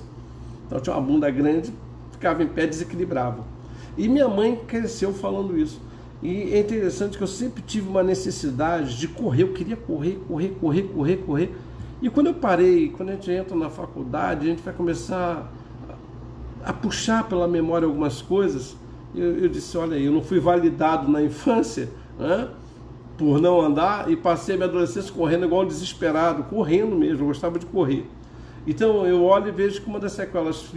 Então eu tinha uma bunda grande, ficava em pé, desequilibrava. E minha mãe cresceu falando isso. E é interessante que eu sempre tive uma necessidade de correr, eu queria correr. E quando eu parei, quando a gente entra na faculdade, a gente vai começar a puxar pela memória algumas coisas. Eu disse, olha aí, eu não fui validado na infância, né, por não andar, e passei a minha adolescência correndo igual um desesperado, correndo mesmo, eu gostava de correr. Então eu olho e vejo que uma das sequelas,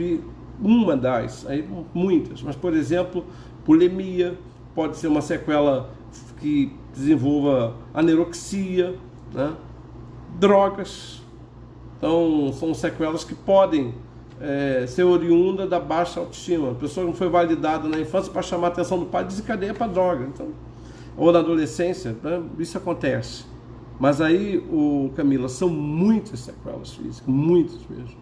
aí muitas, mas por exemplo, bulimia, pode ser uma sequela que desenvolva anorexia, né, drogas. Então são sequelas que podem ser oriunda da baixa autoestima. A pessoa não foi validada na infância para chamar a atenção do pai, desencadeia para droga. Então, ou na adolescência, né, isso acontece. Mas aí, Camila, são muitas sequelas físicas, muitas mesmo.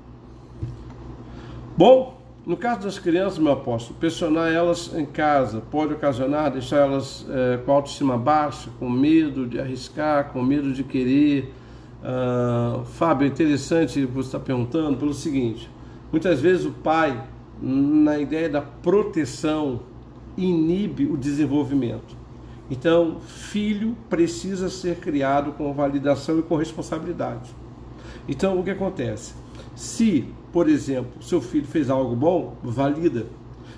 Bom, no caso das crianças, meu apóstolo, pressionar elas em casa pode ocasionar, deixar elas com autoestima baixa, com medo de arriscar, com medo de querer. Fábio, é interessante você estar perguntando pelo seguinte: muitas vezes o pai, na ideia da proteção, inibe o desenvolvimento. Então, filho precisa ser criado com validação e com responsabilidade. Então, o que acontece? Se, por exemplo, seu filho fez algo bom, valida.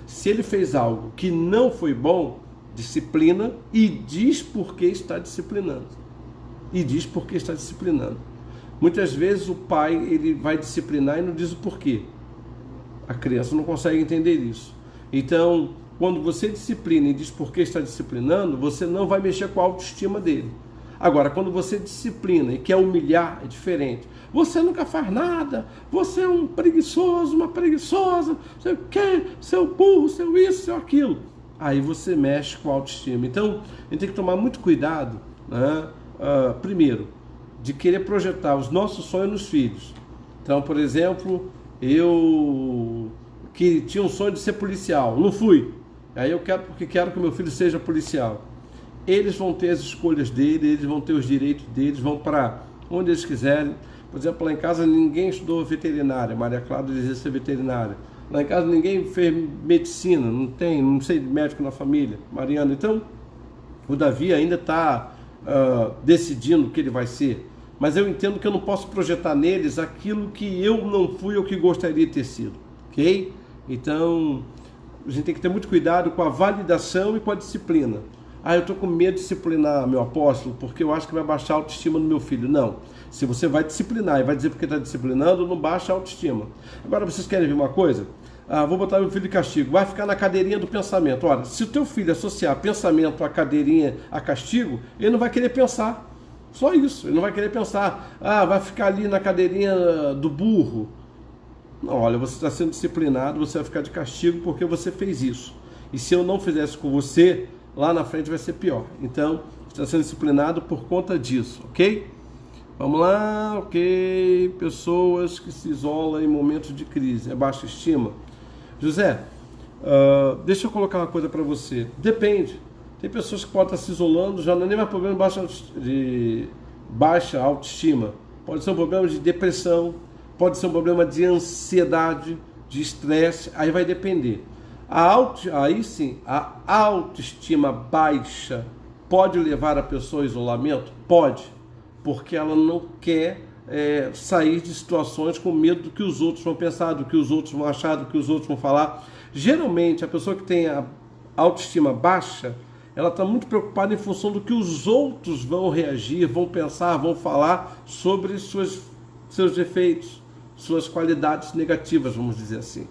Se ele fez algo que não foi bom, disciplina e diz por que está disciplinando. Muitas vezes o pai ele vai disciplinar e não diz o porquê. A criança não consegue entender isso. Então, quando você disciplina e diz por que está disciplinando, você não vai mexer com a autoestima dele. Agora, quando você disciplina e quer humilhar, é diferente. Você nunca faz nada, você é um preguiçoso, uma preguiçosa, sei o quê, seu burro, seu isso, seu aquilo. Aí você mexe com a autoestima. Então, a gente tem que tomar muito cuidado, né? Primeiro, de querer projetar os nossos sonhos nos filhos. Então, por exemplo, eu que tinha um sonho de ser policial, não fui. Aí eu quero porque quero que meu filho seja policial. Eles vão ter as escolhas deles, eles vão ter os direitos deles, vão para onde eles quiserem. Por exemplo, lá em casa ninguém estudou veterinária, Maria Clara dizia ser veterinária. Lá em casa ninguém fez medicina, não sei de médico na família, Mariana. Então, o Davi ainda está decidindo o que ele vai ser. Mas eu entendo que eu não posso projetar neles aquilo que eu não fui ou que gostaria de ter sido, ok? Então, a gente tem que ter muito cuidado com a validação e com a disciplina. Eu estou com medo de disciplinar meu apóstolo porque eu acho que vai baixar a autoestima do meu filho. Não, se você vai disciplinar e vai dizer porque está disciplinando, não baixa a autoestima. Agora, vocês querem ver uma coisa? Vou botar meu filho de castigo, vai ficar na cadeirinha do pensamento. Olha, se o teu filho associar pensamento à cadeirinha a castigo, ele não vai querer pensar. Só isso, ele não vai querer pensar. Vai ficar ali na cadeirinha do burro. Não, olha, você está sendo disciplinado, você vai ficar de castigo porque você fez isso. E se eu não fizesse com você, lá na frente vai ser pior. Então, você está sendo disciplinado por conta disso, ok? Vamos lá, ok. Pessoas que se isolam em momentos de crise, é baixa estima. José, deixa eu colocar uma coisa para você. Depende. Tem pessoas que podem estar se isolando, já não é nem mais problema de baixa autoestima. Pode ser um problema de depressão, pode ser um problema de ansiedade, de estresse, aí vai depender. Aí sim, a autoestima baixa pode levar a pessoa ao isolamento? Pode, porque ela não quer sair de situações com medo do que os outros vão pensar, do que os outros vão achar, do que os outros vão falar. Geralmente, a pessoa que tem a autoestima baixa, ela está muito preocupada em função do que os outros vão reagir, vão pensar, vão falar sobre seus defeitos, suas qualidades negativas, vamos dizer assim.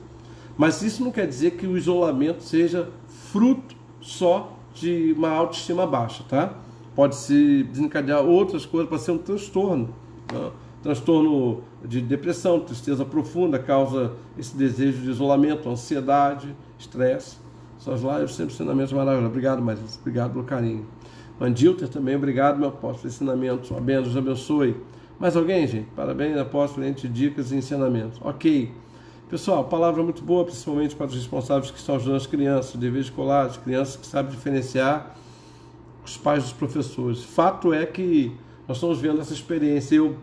Mas isso não quer dizer que o isolamento seja fruto só de uma autoestima baixa, tá? Pode se desencadear outras coisas, pode ser um transtorno, né? Transtorno de depressão, tristeza profunda, causa esse desejo de isolamento, ansiedade, estresse. Suas lives, sempre ensinamentos maravilhosos. Obrigado, Marisa. Obrigado pelo carinho. Mandilter também, obrigado, meu apóstolo. Ensinamentos, Deus abençoe. Mais alguém, gente? Parabéns, apóstolo, entre dicas e ensinamentos. Ok. Pessoal, palavra muito boa, principalmente para os responsáveis que estão ajudando as crianças, dever escolar, as crianças que sabem diferenciar os pais dos professores. Fato é que nós estamos vendo essa experiência. Eu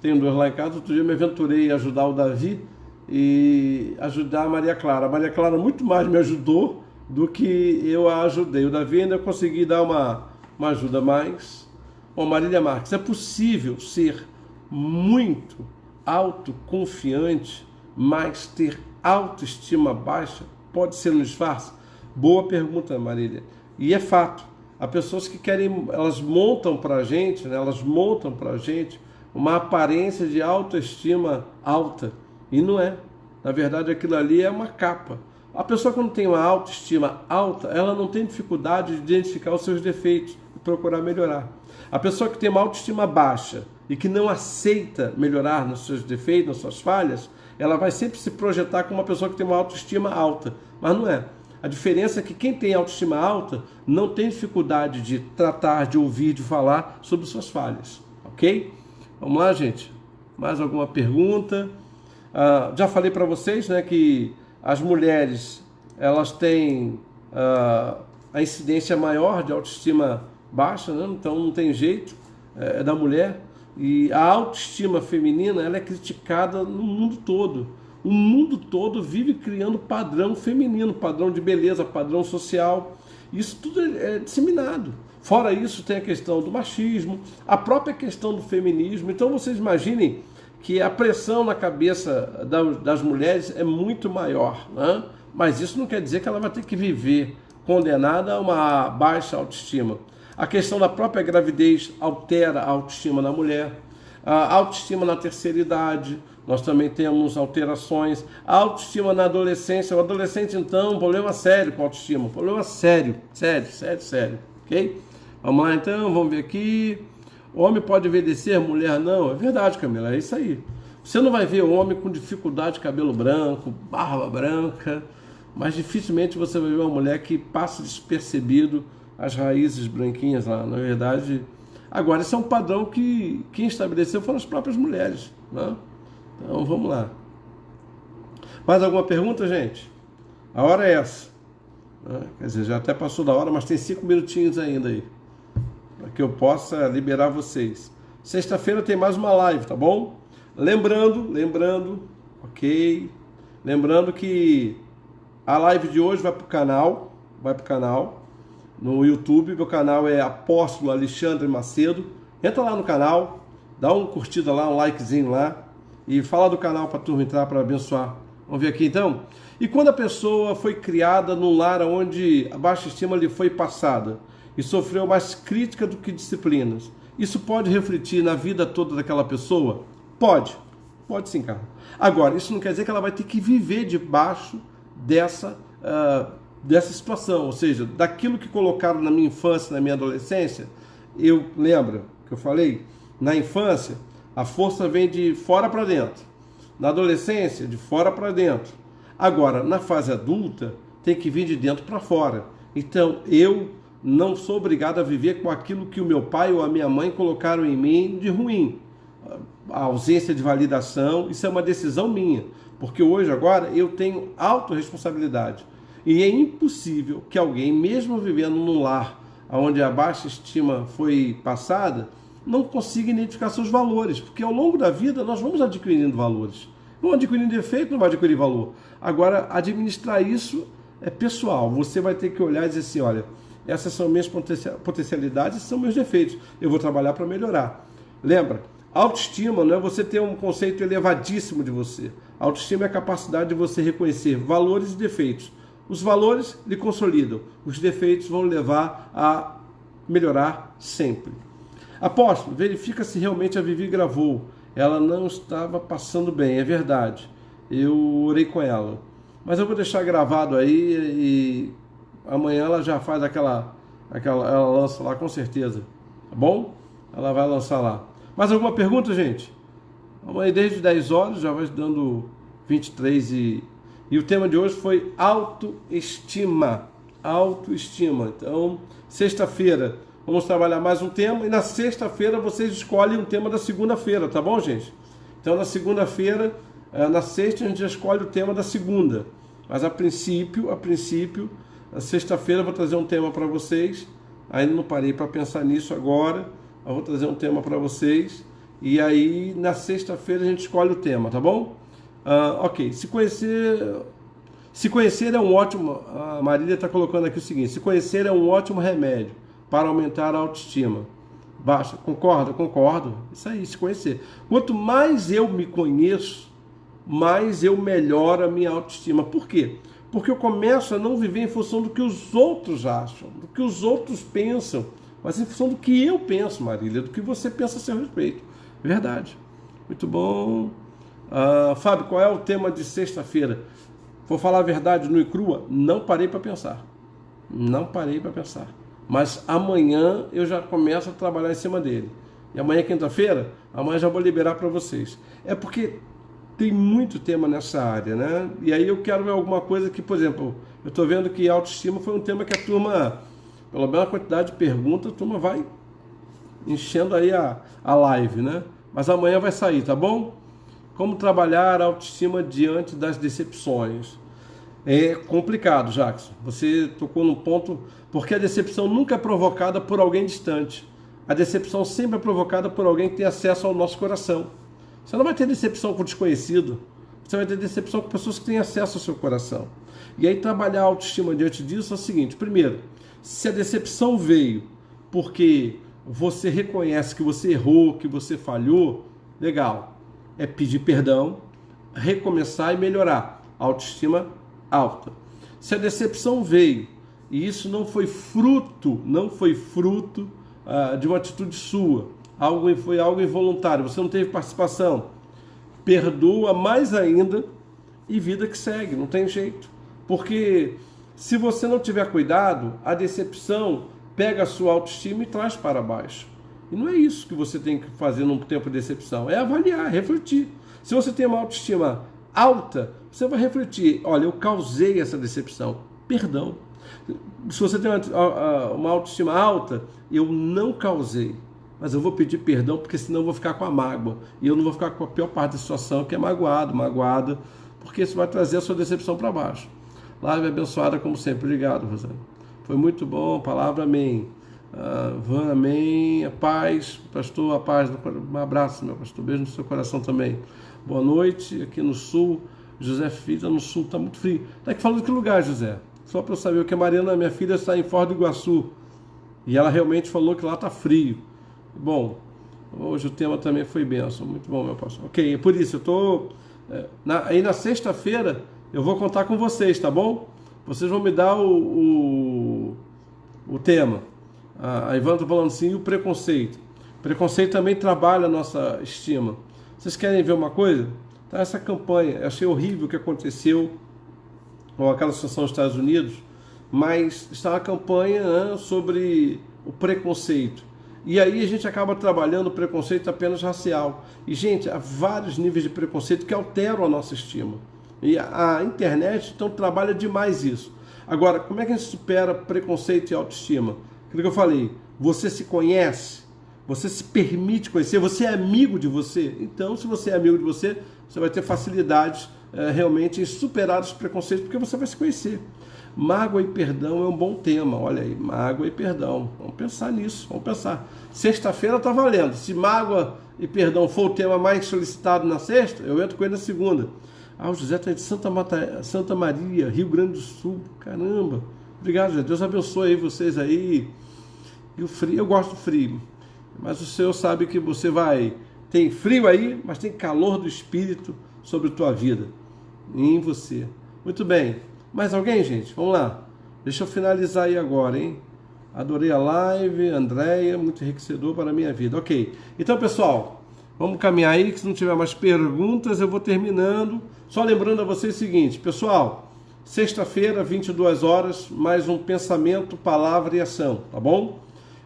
tenho 2 lá em casa, outro dia me aventurei a ajudar o Davi e ajudar a Maria Clara. A Maria Clara muito mais me ajudou do que eu a ajudei. O Davi ainda consegui dar uma ajuda mais. Bom, Marília Marques, é possível ser muito autoconfiante, mas ter autoestima baixa? Pode ser um disfarce? Boa pergunta, Marília. E é fato. Há pessoas que querem, elas montam pra gente, né? Elas montam pra gente uma aparência de autoestima alta. E não é. Na verdade, aquilo ali é uma capa. A pessoa que não tem uma autoestima alta, ela não tem dificuldade de identificar os seus defeitos e procurar melhorar. A pessoa que tem uma autoestima baixa e que não aceita melhorar nos seus defeitos, nas suas falhas, ela vai sempre se projetar como uma pessoa que tem uma autoestima alta. Mas não é. A diferença é que quem tem autoestima alta não tem dificuldade de tratar, de ouvir, de falar sobre suas falhas. Ok? Vamos lá, gente? Mais alguma pergunta? Já falei para vocês, né, que as mulheres elas têm a incidência maior de autoestima baixa, né? Então não tem jeito, é da mulher. E a autoestima feminina ela é criticada no mundo todo. O mundo todo vive criando padrão feminino, padrão de beleza, padrão social. Isso tudo é disseminado. Fora isso, tem a questão do machismo, a própria questão do feminismo. Então vocês imaginem que a pressão na cabeça das mulheres é muito maior, né? Mas isso não quer dizer que ela vai ter que viver condenada a uma baixa autoestima. A questão da própria gravidez altera a autoestima da mulher. A autoestima na terceira idade, nós também temos alterações. A autoestima na adolescência, o adolescente então, um problema sério com a autoestima, um problema sério, ok? Vamos lá então, vamos ver aqui. O homem pode envelhecer, mulher não? É verdade, Camila, é isso aí. Você não vai ver homem com dificuldade de cabelo branco, barba branca, mas dificilmente você vai ver uma mulher que passa despercebido as raízes branquinhas lá, na verdade. Agora, esse é um padrão que quem estabeleceu foram as próprias mulheres, né? Então, vamos lá. Mais alguma pergunta, gente? A hora é essa, né? Quer dizer, já até passou da hora, mas tem 5 minutinhos ainda aí, para que eu possa liberar vocês. Sexta-feira tem mais uma live, tá bom? Lembrando, ok? Lembrando que a live de hoje vai pro canal, no YouTube. Meu canal é Apóstolo Alexandre Macedo. Entra lá no canal, dá uma curtida lá, um likezinho lá e fala do canal para a turma entrar para abençoar. Vamos ver aqui então? E quando a pessoa foi criada num lar onde a baixa estima lhe foi passada e sofreu mais crítica do que disciplinas, isso pode refletir na vida toda daquela pessoa? Pode sim, cara. Agora, isso não quer dizer que ela vai ter que viver debaixo dessa situação, ou seja, daquilo que colocaram na minha infância, na minha adolescência. Eu lembro que eu falei, na infância, a força vem de fora para dentro. Na adolescência, de fora para dentro. Agora, na fase adulta, tem que vir de dentro para fora. Então, eu não sou obrigado a viver com aquilo que o meu pai ou a minha mãe colocaram em mim de ruim. A ausência de validação, isso é uma decisão minha, porque hoje, agora, eu tenho autorresponsabilidade. E é impossível que alguém, mesmo vivendo num lar onde a baixa estima foi passada, não consiga identificar seus valores, porque ao longo da vida nós vamos adquirindo valores. Vamos adquirindo defeito, não vai adquirir valor. Agora, administrar isso é pessoal. Você vai ter que olhar e dizer assim, olha, essas são minhas potencialidades, esses são meus defeitos. Eu vou trabalhar para melhorar. Lembra? Autoestima não é você ter um conceito elevadíssimo de você. Autoestima é a capacidade de você reconhecer valores e defeitos. Os valores lhe consolidam, os defeitos vão levar a melhorar sempre. Apóstolo, verifica se realmente a Vivi gravou. Ela não estava passando bem, é verdade. Eu orei com ela. Mas eu vou deixar gravado aí e amanhã ela já faz ela lança lá com certeza. Tá bom? Ela vai lançar lá. Mais alguma pergunta, gente? Amanhã desde 10 horas, já vai dando 23 e o tema de hoje foi autoestima. Autoestima. Então, sexta-feira vamos trabalhar mais um tema e na sexta-feira vocês escolhem um tema da segunda-feira, tá bom, gente? Então, na segunda-feira, na sexta a gente já escolhe o tema da segunda. Mas a princípio, na sexta-feira eu vou trazer um tema para vocês. Ainda não parei para pensar nisso agora. Eu vou trazer um tema para vocês. E aí, na sexta-feira, a gente escolhe o tema, tá bom? Ok. Se conhecer é um ótimo... A Marília está colocando aqui o seguinte. Se conhecer é um ótimo remédio para aumentar a autoestima. Basta. Concorda? Concordo. Isso aí, se conhecer. Quanto mais eu me conheço, mais eu melhoro a minha autoestima. Por quê? Porque eu começo a não viver em função do que os outros acham, do que os outros pensam, mas em função do que eu penso, Marília, do que você pensa a seu respeito. Verdade. Muito bom. Fábio, qual é o tema de sexta-feira? Vou falar a verdade nua e crua? Não parei para pensar. Mas amanhã eu já começo a trabalhar em cima dele. E amanhã, quinta-feira, amanhã já vou liberar para vocês. É porque tem muito tema nessa área, né? E aí eu quero ver alguma coisa que, por exemplo, eu estou vendo que autoestima foi um tema que a turma, pelo menos a quantidade de perguntas, a turma vai enchendo aí a live, né? Mas amanhã vai sair, tá bom? Como trabalhar a autoestima diante das decepções? É complicado, Jackson. Você tocou num ponto, porque a decepção nunca é provocada por alguém distante. A decepção sempre é provocada por alguém que tem acesso ao nosso coração. Você não vai ter decepção com desconhecido, você vai ter decepção com pessoas que têm acesso ao seu coração. E aí trabalhar a autoestima diante disso é o seguinte: primeiro, se a decepção veio porque você reconhece que você errou, que você falhou, legal. É pedir perdão, recomeçar e melhorar. Autoestima alta. Se a decepção veio e isso não foi fruto de uma atitude sua, foi algo involuntário, você não teve participação. Perdoa mais ainda e vida que segue, não tem jeito. Porque se você não tiver cuidado, a decepção pega a sua autoestima e traz para baixo. E não é isso que você tem que fazer num tempo de decepção, é avaliar, refletir. Se você tem uma autoestima alta, você vai refletir, olha, eu causei essa decepção, perdão. Se você tem uma autoestima alta, eu não causei, mas eu vou pedir perdão, porque senão eu vou ficar com a mágoa, e eu não vou ficar com a pior parte da situação, que é magoada, porque isso vai trazer a sua decepção para baixo. Live abençoada como sempre. Obrigado, Rosana. Foi muito bom, palavra amém. Van, amém. A paz, pastor, a paz. Um abraço, meu pastor. Beijo no seu coração também. Boa noite, aqui no sul. José Filho, no sul, está muito frio. Está aqui falando de que lugar, José? Só para eu saber, que a Mariana, minha filha, está em Foz do Iguaçu. E ela realmente falou que lá está frio. Bom, hoje o tema também foi bênção. Muito bom, meu pastor. Ok, por isso, eu estou... aí na sexta-feira, eu vou contar com vocês, tá bom? Vocês vão me dar o tema. A Ivana está falando assim, e o preconceito. O preconceito também trabalha a nossa estima. Vocês querem ver uma coisa? Tá, essa campanha, eu achei horrível o que aconteceu com aquela situação nos Estados Unidos, mas está uma campanha sobre o preconceito. E aí a gente acaba trabalhando o preconceito apenas racial. E, gente, há vários níveis de preconceito que alteram a nossa estima. E a internet, então, trabalha demais isso. Agora, como é que a gente supera preconceito e autoestima? Aquilo que eu falei, você se conhece, você se permite conhecer, você é amigo de você. Então, se você é amigo de você, você vai ter facilidades realmente em superar os preconceitos, porque você vai se conhecer. Mágoa e perdão é um bom tema, olha aí, mágoa e perdão. Vamos pensar nisso, vamos pensar. Sexta-feira está valendo. Se mágoa e perdão for o tema mais solicitado na sexta, eu entro com ele na segunda. O José está de Santa Maria, Rio Grande do Sul. Caramba. Obrigado, José. Deus abençoe aí vocês aí. E o frio, eu gosto do frio. Mas o Senhor sabe que você vai... Tem frio aí, mas tem calor do Espírito sobre a tua vida. E em você. Muito bem. Mais alguém, gente? Vamos lá. Deixa eu finalizar aí agora, hein? Adorei a live. Andréia, muito enriquecedor para a minha vida. Ok. Então, pessoal, vamos caminhar aí, que se não tiver mais perguntas, eu vou terminando. Só lembrando a vocês o seguinte, pessoal, sexta-feira, 22 horas, mais um pensamento, palavra e ação, tá bom?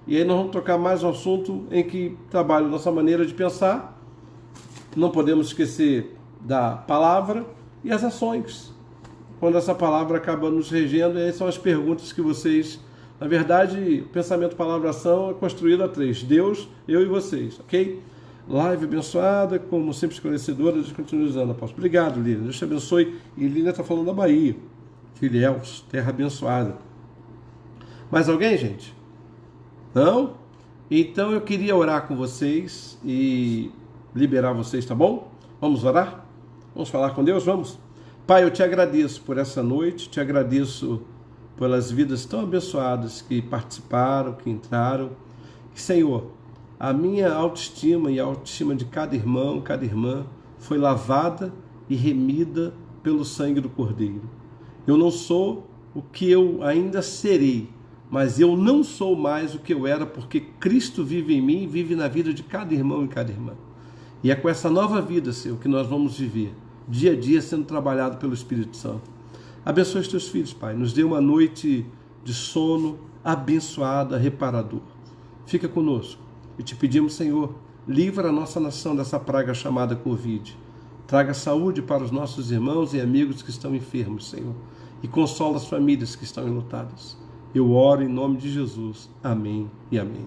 E aí nós vamos tocar mais um assunto em que trabalha a nossa maneira de pensar. Não podemos esquecer da palavra e as ações. Quando essa palavra acaba nos regendo, essas são as perguntas que vocês... Na verdade, o pensamento, palavra, ação é construído a três. Deus, eu e vocês, ok? Live abençoada, como sempre esclarecedora, Deus continue usando, apóstolo. Obrigado, Lília. Deus te abençoe. E Lília está falando da Bahia. Ilhéus, terra abençoada. Mais alguém, gente? Não? Então eu queria orar com vocês e liberar vocês, tá bom? Vamos orar? Vamos falar com Deus? Vamos? Pai, eu te agradeço por essa noite, te agradeço pelas vidas tão abençoadas que participaram, que entraram. E, Senhor, a minha autoestima e a autoestima de cada irmão, cada irmã foi lavada e remida pelo sangue do Cordeiro. Eu não sou o que eu ainda serei, mas eu não sou mais o que eu era, porque Cristo vive em mim e vive na vida de cada irmão e cada irmã. E é com essa nova vida, Senhor, que nós vamos viver, dia a dia sendo trabalhado pelo Espírito Santo. Abençoe os teus filhos, Pai. Nos dê uma noite de sono abençoada, reparador. Fica conosco. E te pedimos, Senhor, livra a nossa nação dessa praga chamada Covid. Traga saúde para os nossos irmãos e amigos que estão enfermos, Senhor. E consola as famílias que estão enlutadas. Eu oro em nome de Jesus. Amém e amém.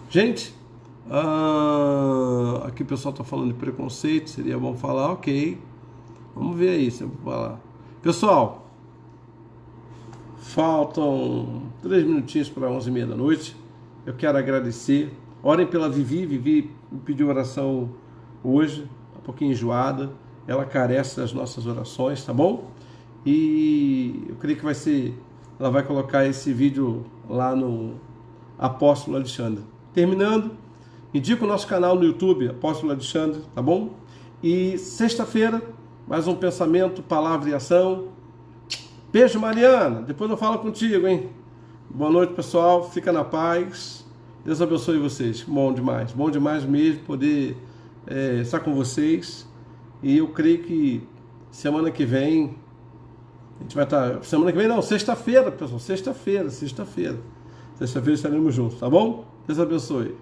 Gente, aqui o pessoal está falando de preconceito. Seria bom falar, ok. Vamos ver aí se eu vou falar. Pessoal, faltam 3 minutinhos para 11h30 da noite. Eu quero agradecer. Orem pela Vivi. Vivi me pediu oração hoje, um pouquinho enjoada. Ela carece das nossas orações, tá bom? E eu creio que vai ser... Ela vai colocar esse vídeo lá no Apóstolo Alexandre. Terminando, indica o nosso canal no YouTube, Apóstolo Alexandre, tá bom? E sexta-feira, mais um pensamento, palavra e ação. Beijo, Mariana. Depois eu falo contigo, hein? Boa noite, pessoal. Fica na paz. Deus abençoe vocês. Bom demais mesmo poder estar com vocês. E eu creio que semana que vem a gente vai estar. Semana que vem não, sexta-feira, pessoal. Sexta-feira. Sexta-feira estaremos juntos, tá bom? Deus abençoe.